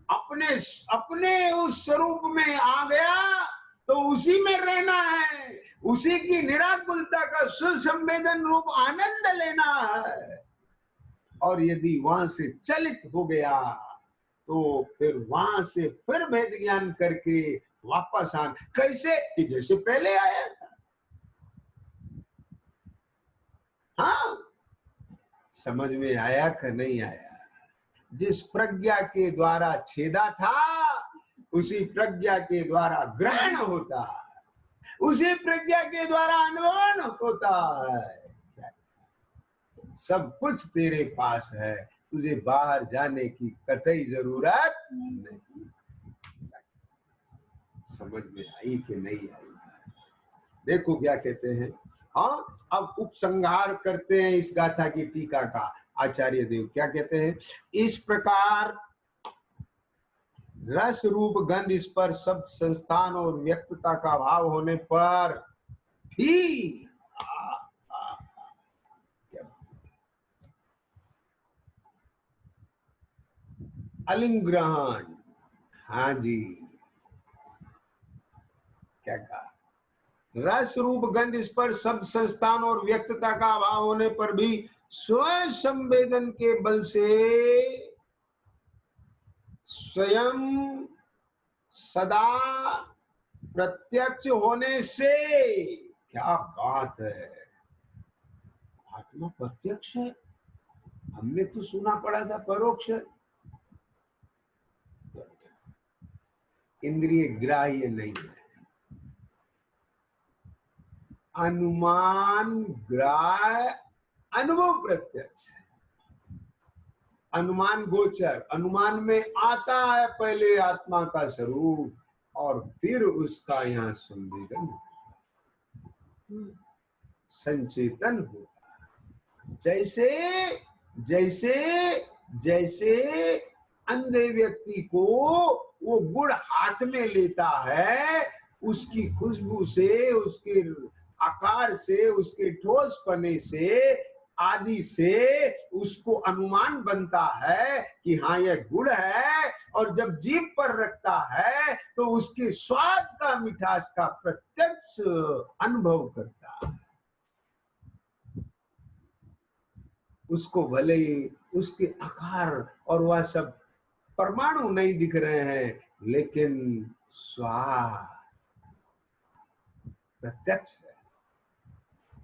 अपने अपने उस स्वरूप में आ गया तो उसी में रहना है, उसी की निराकुलता का सुसंवेदन रूप आनंद लेना है। और यदि वहां से चलित हो गया तो फिर वहां से फिर भेद ज्ञान करके वापस आना, कैसे कि जैसे पहले आया था। हाँ, समझ में आया कि नहीं आया? जिस प्रज्ञा के द्वारा छेदा था उसी प्रज्ञा के द्वारा ग्रहण होता है, उसी प्रज्ञा के द्वारा अनुभवन होता है। सब कुछ तेरे पास है, तुझे बाहर जाने की कतई जरूरत नहीं। समझ में आई कि नहीं आई? देखो क्या कहते हैं। हाँ, अब उपसंहार करते हैं इस गाथा की टीका का। आचार्य देव क्या कहते हैं, इस प्रकार रस रूप गंध स्पर्श शब्द संस्थान और व्यक्तता का भाव होने पर भी अलिंग्रहण, हाँ जी, क्या कहा, रस रूप गंध स्पर्श शब्द संस्थान और व्यक्तता का अभाव होने पर भी स्वयं संवेदन के बल से स्वयं सदा प्रत्यक्ष होने से, क्या बात है, आत्मा प्रत्यक्ष है। हमने तो सुना पड़ा था परोक्ष है, इंद्रिय ग्राह्य नहीं है, अनुमान ग्राह्य, अनुभव प्रत्यक्ष है। अनुमान गोचर, अनुमान में आता है पहले आत्मा का स्वरूप और फिर उसका यहाँ संवेदन संचेतन होता है। जैसे जैसे जैसे अंधे व्यक्ति को वो गुड़ हाथ में लेता है उसकी खुशबू से, उसके आकार से, उसके ठोसपने से आदि से उसको अनुमान बनता है कि हाँ यह गुड़ है, और जब जीभ पर रखता है तो उसके स्वाद का, मिठास का प्रत्यक्ष अनुभव करता है। उसको भले ही उसके आकार और वह सब परमाणु नहीं दिख रहे हैं, लेकिन स्वाद प्रत्यक्ष है।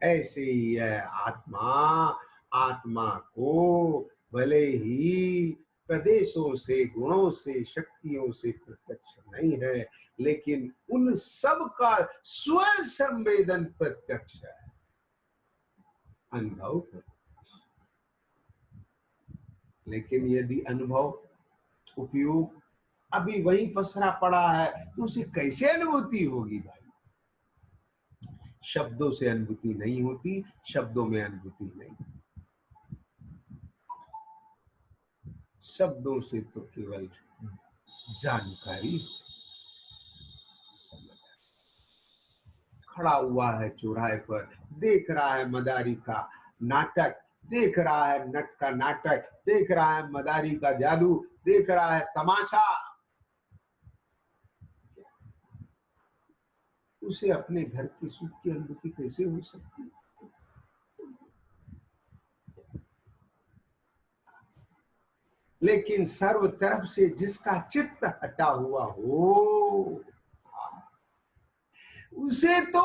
ऐसे ही है आत्मा। आत्मा को भले ही प्रदेशों से, गुणों से, शक्तियों से प्रत्यक्ष नहीं है, लेकिन उन सब का स्व संवेदन प्रत्यक्ष है, अनुभव प्रत्यक्ष। लेकिन यदि अनुभव, उपयोग अभी वहीं पसरा पड़ा है तो उसे कैसे अनुभूति होगी भाई? शब्दों से अनुभूति नहीं होती, शब्दों में अनुभूति नहीं, शब्दों से तो केवल जानकारी। खड़ा हुआ है चौराहे पर, देख रहा है मदारी का नाटक, देख रहा है नट का नाटक, देख रहा है मदारी का जादू, देख रहा है तमाशा, उसे अपने घर की सुख की अनुभूति कैसे हो सकती है? लेकिन सर्व तरफ से जिसका चित्त हटा हुआ हो, उसे तो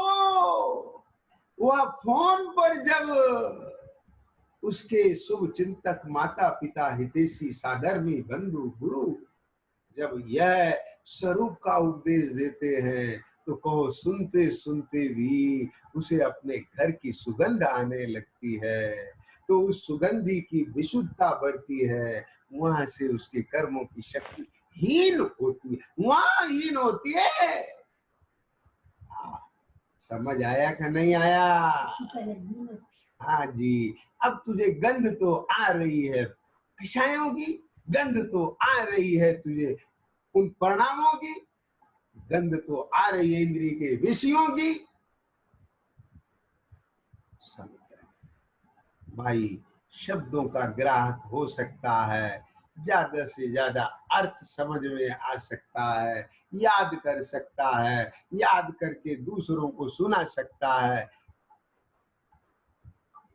वह फोन पर जब उसके शुभ चिंतक, माता पिता, हितैषी, साधर्मी, बंधु, गुरु जब यह स्वरूप का उपदेश देते हैं तो कहो सुनते सुनते भी उसे अपने घर की सुगंध आने लगती है, तो उस सुगंधी की विशुद्धता बढ़ती है, वहां से उसके कर्मों की शक्ति हीन होती है, वहां हीन होती है। समझ आया कि नहीं आया? हाँ जी। अब तुझे गंध तो आ रही है कषायों की, गंध तो आ रही है तुझे उन परिणामों की, गंध तो आ रही है इंद्रिय के विषयों की। भाई शब्दों का ग्राहक हो सकता है, ज्यादा से ज्यादा अर्थ समझ में आ सकता है, याद कर सकता है, याद करके दूसरों को सुना सकता है,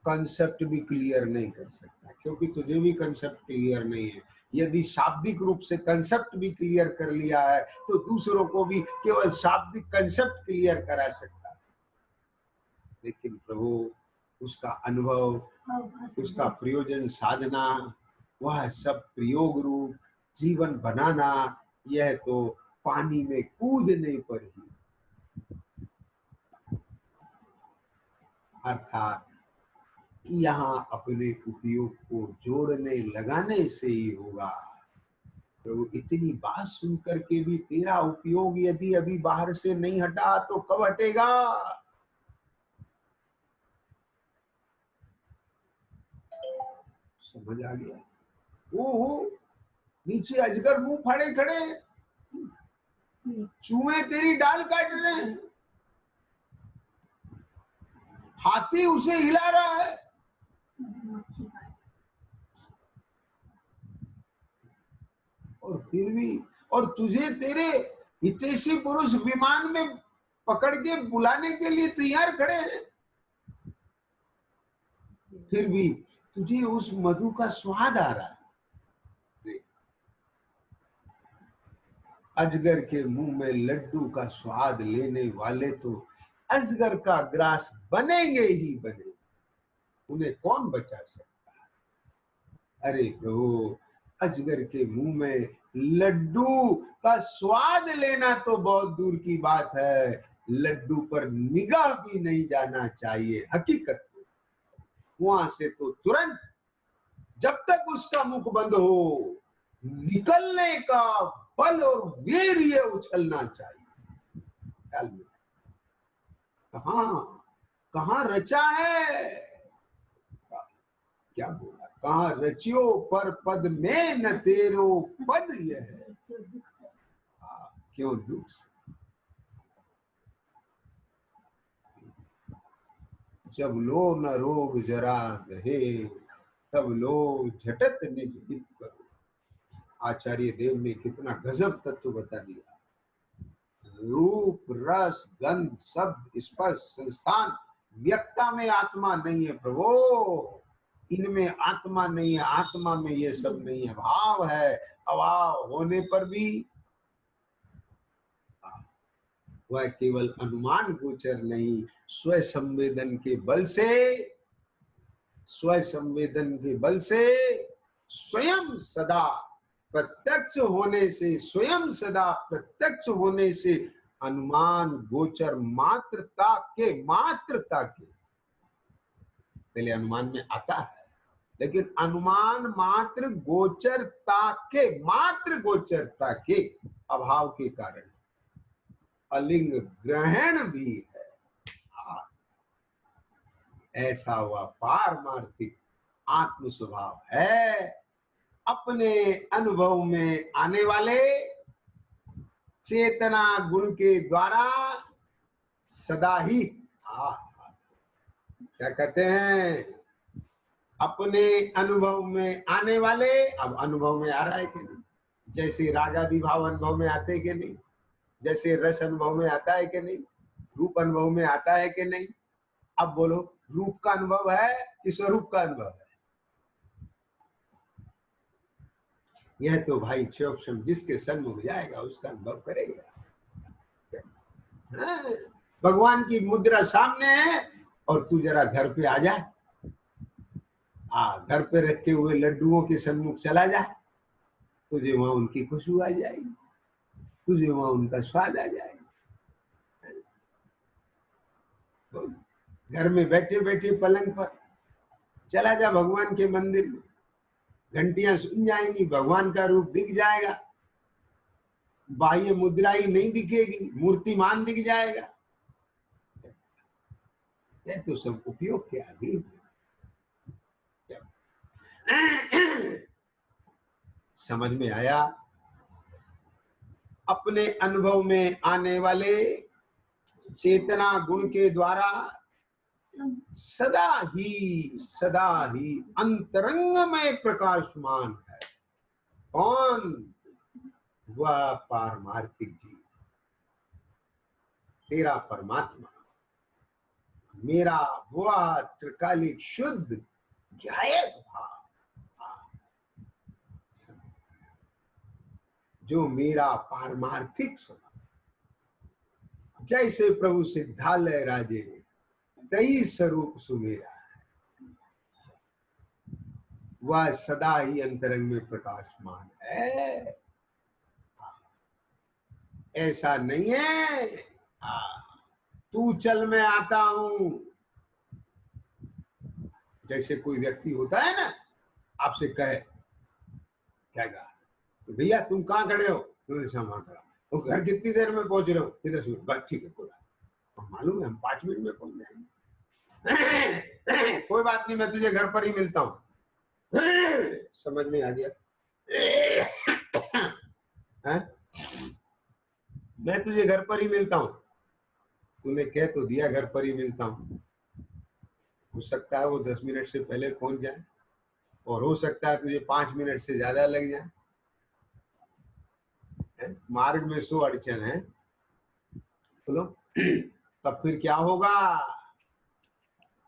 कंसेप्ट भी क्लियर नहीं कर सकता, क्योंकि तुझे भी कंसेप्ट क्लियर नहीं है। यदि शाब्दिक रूप से कंसेप्ट भी क्लियर कर लिया है तो दूसरों को भी केवल शाब्दिक कंसेप्ट क्लियर करा सकता है, लेकिन प्रभु उसका अनुभव, उसका प्रयोजन साधना, वह सब प्रयोग रूप जीवन बनाना, यह तो पानी में कूदने पर ही, अर्थात यहाँ अपने उपयोग को जोड़ने लगाने से ही होगा। तो इतनी बात सुन करके भी तेरा उपयोग यदि अभी बाहर से नहीं हटा तो कब हटेगा? समझ आ गया? ओ नीचे अजगर मुंह फाड़े खड़े, चूहे तेरी डाल काट रहे हैं, हाथी उसे हिला रहा है, और फिर भी, और तुझे तेरे हितैषी पुरुष विमान में पकड़ के बुलाने के लिए तैयार खड़े हैं, फिर भी तुझे उस मधु का स्वाद आ रहा है। अजगर के मुंह में लड्डू का स्वाद लेने वाले तो अजगर का ग्रास बनेंगे ही बनेंगे, उन्हें कौन बचा सकता है? अरे प्रभु, अजगर के मुंह में लड्डू का स्वाद लेना तो बहुत दूर की बात है, लड्डू पर निगाह भी नहीं जाना चाहिए। हकीकत तो वहां से तो तुरंत, जब तक उसका मुख बंद हो, निकलने का बल और वीर्य उछलना चाहिए। कहां कहां रचा है, क्या बोला, कहां रचियो पर पद में न तेरो पद यह है, क्यों दुख से? जब लो न रोग जरा रहे, तब लो झटत निज हित करो। आचार्य देव ने कितना गजब तत्व बता दिया। रूप, रस, गंध, शब्द, स्पर्श, संस्थान, व्यक्ता में आत्मा नहीं है प्रभु, इनमें आत्मा नहीं है, आत्मा में ये सब नहीं है, भाव है। अभाव होने पर भी वह केवल अनुमान गोचर नहीं, स्व संवेदन के बल से, स्व संवेदन के बल से स्वयं सदा प्रत्यक्ष होने से, स्वयं सदा प्रत्यक्ष होने से अनुमान गोचर मात्रता के पहले अनुमान में आता है, लेकिन अनुमान मात्र गोचरता के अभाव के कारण अलिंग ग्रहण भी है। ऐसा वह पारमार्थिक आत्म स्वभाव है, अपने अनुभव में आने वाले चेतना गुण के द्वारा सदा ही क्या कहते हैं, अपने अनुभव में आने वाले, अब अनुभव में आ रहा है कि नहीं, जैसे रागादि भाव अनुभव में आते कि नहीं, जैसे रस अनुभव में आता है कि नहीं, रूप अनुभव में आता है कि नहीं। अब बोलो, रूप का अनुभव है कि स्वरूप का अनुभव है? यह तो भाई क्षोभम जिसके सन्मुख जाएगा उसका अनुभव करेगा। भगवान की मुद्रा सामने है और तू जरा घर पे आ जा, घर पे रखे हुए लड्डुओं के सन्मुख चला जा, तुझे वहां उनकी खुशबू आ जाएगी, तुझे वहां उनका स्वाद आ जाएगा। घर में बैठे बैठे पलंग पर चला जा भगवान के मंदिर में, घंटियां सुन जाएंगी, भगवान का रूप दिख जाएगा, बाह्य मुद्रा ही नहीं दिखेगी, मूर्तिमान दिख जाएगा। यह तो सब उपयोग के अधीन है। समझ में आया? अपने अनुभव में आने वाले चेतना गुण के द्वारा सदा ही अंतरंग में प्रकाशमान है। कौन? वह पारमार्थिक जीव, तेरा परमात्मा, मेरा वह त्रिकालिक शुद्ध गायब भाव, जो मेरा पारमार्थिक स्वभाव, जैसे प्रभु सिद्धालय राजे त्रयी स्वरूप सुमेरा है, वह सदा ही अंतरंग में प्रकाशमान है। ऐसा नहीं है तू चल मैं आता हूं। जैसे कोई व्यक्ति होता है ना, आपसे कहे क्या कहा, तो भैया तुम कहाँ खड़े हो? वहां खड़ा। तो घर कितनी देर में पहुंच रहे हो? 10 मिनट। बस ठीक है, पूरा मालूम है हम 5 मिनट में पहुंच जाएंगे। कोई बात नहीं, मैं तुझे घर पर ही मिलता हूँ। समझ में आ गया? मैं तुझे घर पर ही मिलता हूँ। तूने कह तो दिया घर पर ही मिलता हूँ। हो सकता है वो 10 मिनट से पहले पहुंच जाए, और हो सकता है तुझे 5 मिनट से ज्यादा लग जाए। मार्ग में 100 अड़चन है, बोलो तब फिर क्या होगा?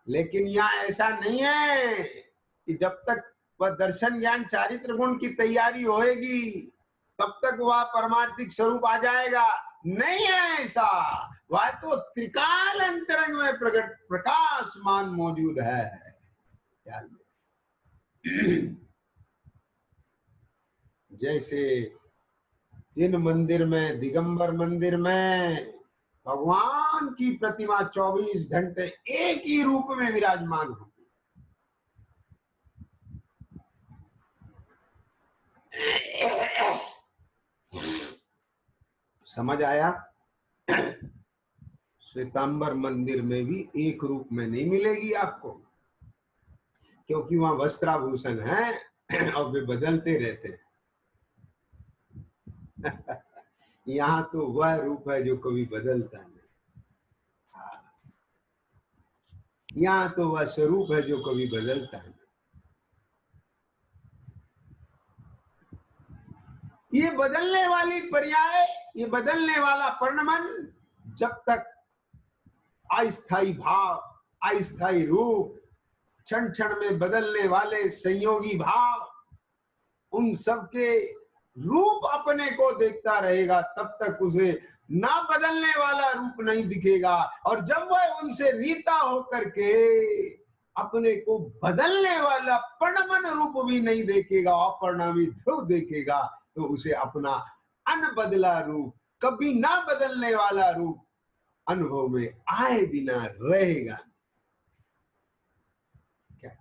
लेकिन यहाँ ऐसा नहीं है कि जब तक वह दर्शन ज्ञान चारित्र गुण की तैयारी होएगी तब तक वह परमार्थिक स्वरूप आ जाएगा। नहीं है ऐसा, वह तो त्रिकाल अंतरंग में प्रकट प्रकाशमान मौजूद है। जैसे जिन मंदिर में, दिगंबर मंदिर में भगवान की प्रतिमा 24 घंटे एक ही रूप में विराजमान होती, समझ आया? श्वेतांबर मंदिर में भी एक रूप में नहीं मिलेगी आपको, क्योंकि वहां वस्त्राभूषण है और वे बदलते रहते हैं। यहाँ तो वह रूप है जो कभी बदलता नहीं। यहाँ तो वह स्वरूप है जो कभी बदलता है। ये बदलने वाली पर्याय, ये बदलने वाला परिणमन जब तक अस्थायी भाव, अस्थायी रूप, क्षण क्षण में बदलने वाले संयोगी भाव, उन सबके रूप अपने को देखता रहेगा, तब तक उसे ना बदलने वाला रूप नहीं दिखेगा। और जब वह उनसे रीता होकर के अपने को बदलने वाला परिणमन रूप भी नहीं देखेगा, अपरिणामी ध्रुव देखेगा, तो उसे अपना अनबदला रूप, कभी ना बदलने वाला रूप अनुभव में आए बिना रहेगा। क्या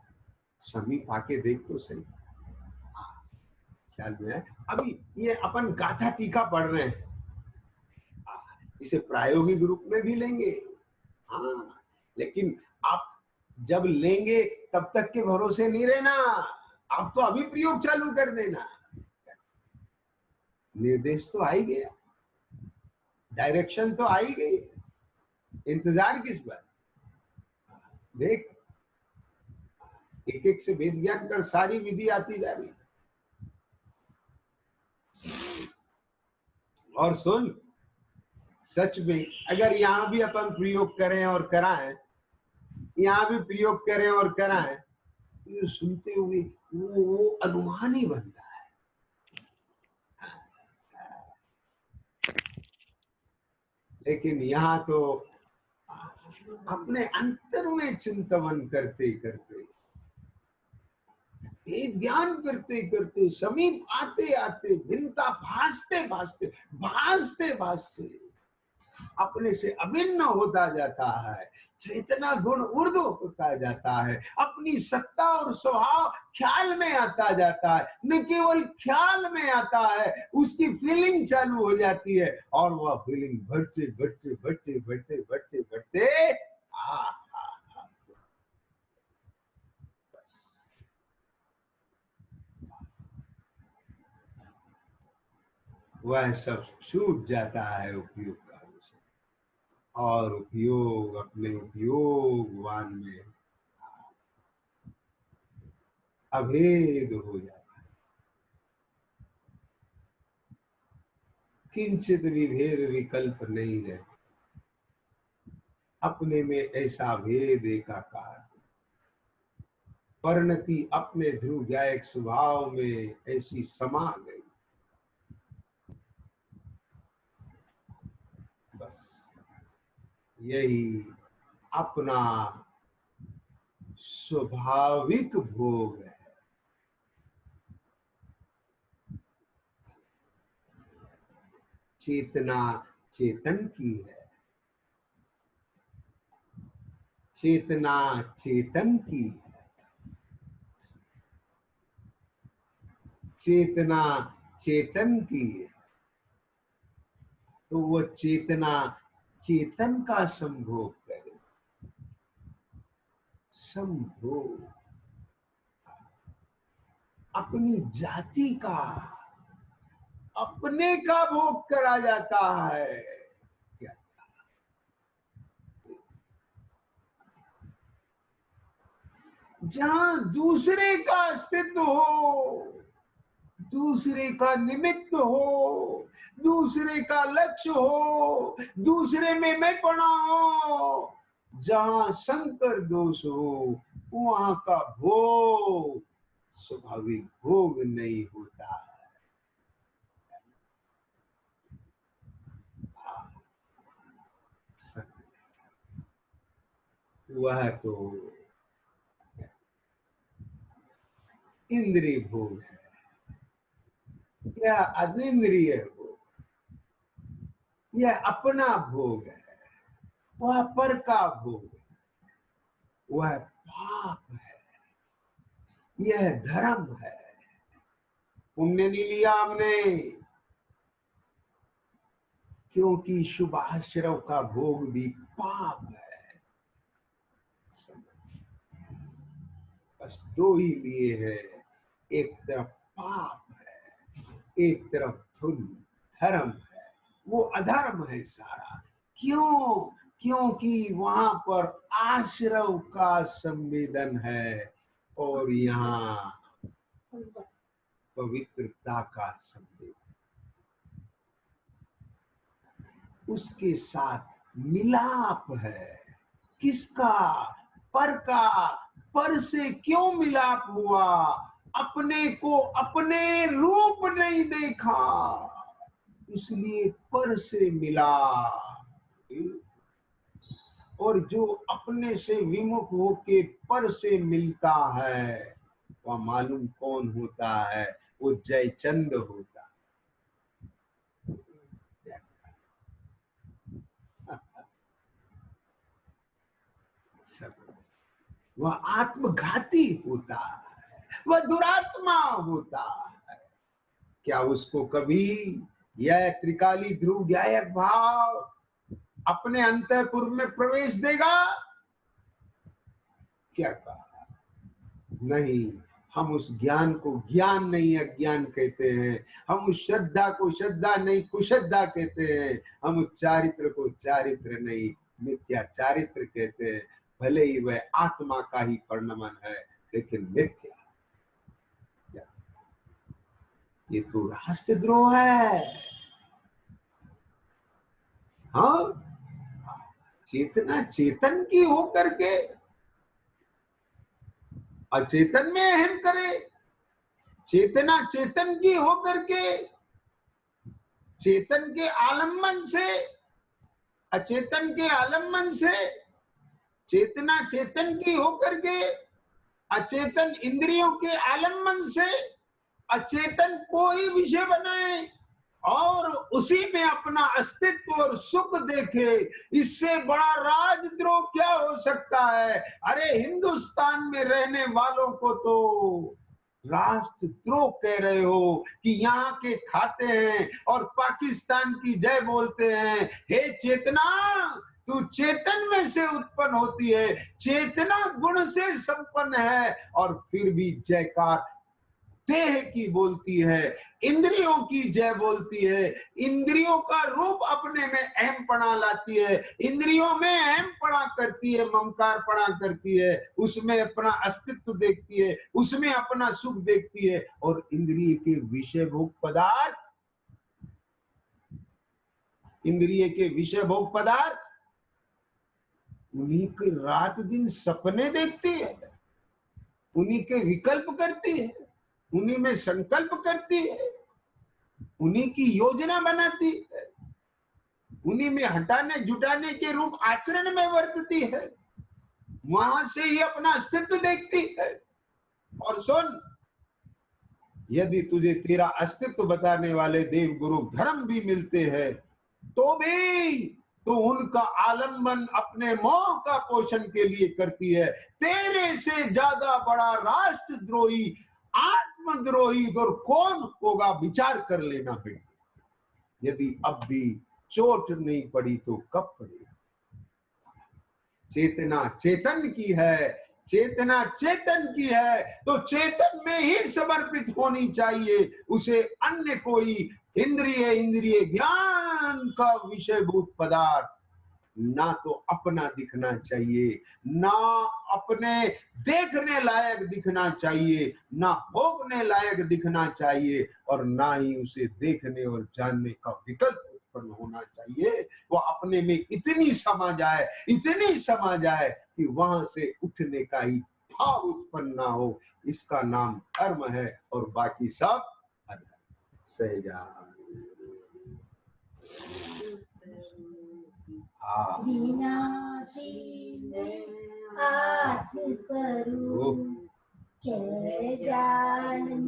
समीप आके देख तो सही, ख्याल में है। अभी ये अपन गाथा टीका पढ़ रहे हैं, इसे प्रायोगिक रूप में भी लेंगे, हाँ, लेकिन आप जब लेंगे तब तक के भरोसे नहीं रहना, आप तो अभी प्रयोग चालू कर देना। निर्देश तो आ ही गया, डायरेक्शन तो आ ही गई, इंतजार किस बात। देख, एक एक से वेद ज्ञान कर सारी विधि आती जा रही। और सुन, सच में अगर यहां भी अपन प्रयोग करें और कराएं, यहां भी प्रयोग करें और कराएं, तो सुनते हुए वो अनुमान ही बनता है। लेकिन यहाँ तो अपने अंतर में चिंतन करते करते, ज्ञान करते करते, समीप आते आते, भिन्नता भासते भासते, भासते भासते अपने से अभिन्न होता जाता है, चेतना गुण ऊर्ध्व होता जाता है, अपनी सत्ता और स्वभाव ख्याल में आता जाता है, न केवल ख्याल में आता है, उसकी फीलिंग चालू हो जाती है, और वह फीलिंग बढ़ते बढ़ते बढ़ते बढ़ते बढ़ते बढ़ते वह सब छूट जाता है उपयोग का, और उपयोग अपने उपयोगवान में अभेद हो जाता है। किंचित भी भेद विकल्प नहीं है, अपने में ऐसा भेद एकाकार, परिणति अपने ध्रुव ज्ञायक स्वभाव में ऐसी समा गई, बस यही अपना स्वाभाविक भोग है। चेतना चेतन की है, चेतना चेतन की है, चेतना चेतन की है, तो वो चेतना चेतन का संभोग करे, संभोग अपनी जाति का, अपने का भोग करा जाता है। जहां दूसरे का अस्तित्व हो, दूसरे का निमित्त हो, दूसरे का लक्ष्य हो, दूसरे में मैं पड़ा हो, जहां संकर दोष हो, वहां का भोग स्वाभाविक भोग नहीं होता। वह तो इंद्रिय भोग है या अनिंद्रिय भोग, यह अपना भोग है, वह पर का भोग है, वह पाप है, यह धर्म है। पुण्य नहीं लिया हमने, क्योंकि शुभाश्रव का भोग भी पाप है। बस दो ही लिए है, एक तरफ पाप है, एक तरफ धर्म है, वो अधर्म है सारा। क्यों? क्योंकि वहां पर आश्रव का संवेदन है और यहाँ पवित्रता का संवेदन। उसके साथ मिलाप है। किसका? पर का। पर से क्यों मिलाप हुआ? अपने को अपने रूप नहीं देखा, इसलिए पर से मिला। और जो अपने से विमुख होके पर से मिलता है, वह मालूम कौन होता है? वो जयचंद होता है। वह आत्मघाती होता है, वह दुरात्मा होता है। क्या उसको कभी यह त्रिकाली ध्रुव ज्ञायक भाव अपने अंतःपुर में प्रवेश देगा? क्या कहा? नहीं। हम उस ज्ञान को ज्ञान नहीं अज्ञान कहते हैं, हम उस श्रद्धा को श्रद्धा नहीं कुश्रद्धा कहते हैं, हम उस चारित्र को चारित्र नहीं मिथ्या चारित्र कहते हैं। भले ही वह आत्मा का ही परिणमन है, लेकिन मिथ्या। ये तो राष्ट्रद्रोह है। हाँ, चेतना चेतन की होकर के अचेतन में अहम करे, चेतना चेतन की होकर के चेतन के आलम्बन से, अचेतन के आलम्बन से, चेतना चेतन की होकर के अचेतन इंद्रियों के आलम्बन से अचेतन को ही विषय बनाए और उसी में अपना अस्तित्व और सुख देखे। इससे बड़ा राजद्रोह क्या हो सकता है? अरे हिंदुस्तान में रहने वालों को तो राष्ट्रद्रोह कह रहे हो कि यहाँ के खाते हैं और पाकिस्तान की जय बोलते हैं। हे चेतना, तू चेतन में से उत्पन्न होती है, चेतना गुण से संपन्न है, और फिर भी जयकार देह की बोलती है, इंद्रियों की जय बोलती है, इंद्रियों का रूप अपने में अहम पणा लाती है, इंद्रियों में अहम पणा करती है, ममकार पणा करती है, उसमें अपना अस्तित्व देखती है, उसमें अपना सुख देखती है। और इंद्रिय के विषय भोग पदार्थ, इंद्रिय के विषय भोग पदार्थ उन्हीं के रात दिन सपने देखती है, उन्हीं के विकल्प करती है, उन्हीं में संकल्प करती है, उन्हीं की योजना बनाती है, उन्हीं में हटाने जुटाने के रूप आचरण में वर्तती है, वहां से ही अपना अस्तित्व देखती है। और सुन, यदि तुझे तेरा अस्तित्व बताने वाले देव गुरु धर्म भी मिलते हैं तो भी तो उनका आलंबन अपने मोह का पोषण के लिए करती है। तेरे से ज्यादा बड़ा राष्ट्रद्रोही आत्मद्रोही और कौन होगा? विचार कर लेना बेटा। यदि अब भी चोट नहीं पड़ी तो कब पड़ेगी? चेतना चेतन की है, चेतना चेतन की है तो चेतन में ही समर्पित होनी चाहिए। उसे अन्य कोई इंद्रिय इंद्रिय ज्ञान का विषयभूत पदार्थ ना तो अपना दिखना चाहिए, ना अपने देखने लायक दिखना चाहिए, ना भोगने लायक दिखना चाहिए, और ना ही उसे देखने और जानने का विकल्प उत्पन्न होना चाहिए। वो अपने में इतनी समा जाए, इतनी समा जाए कि वहां से उठने का ही भाव उत्पन्न ना हो। इसका नाम धर्म है और बाकी सब अधर्म। सहजा आत्मस्वरूप जय जानन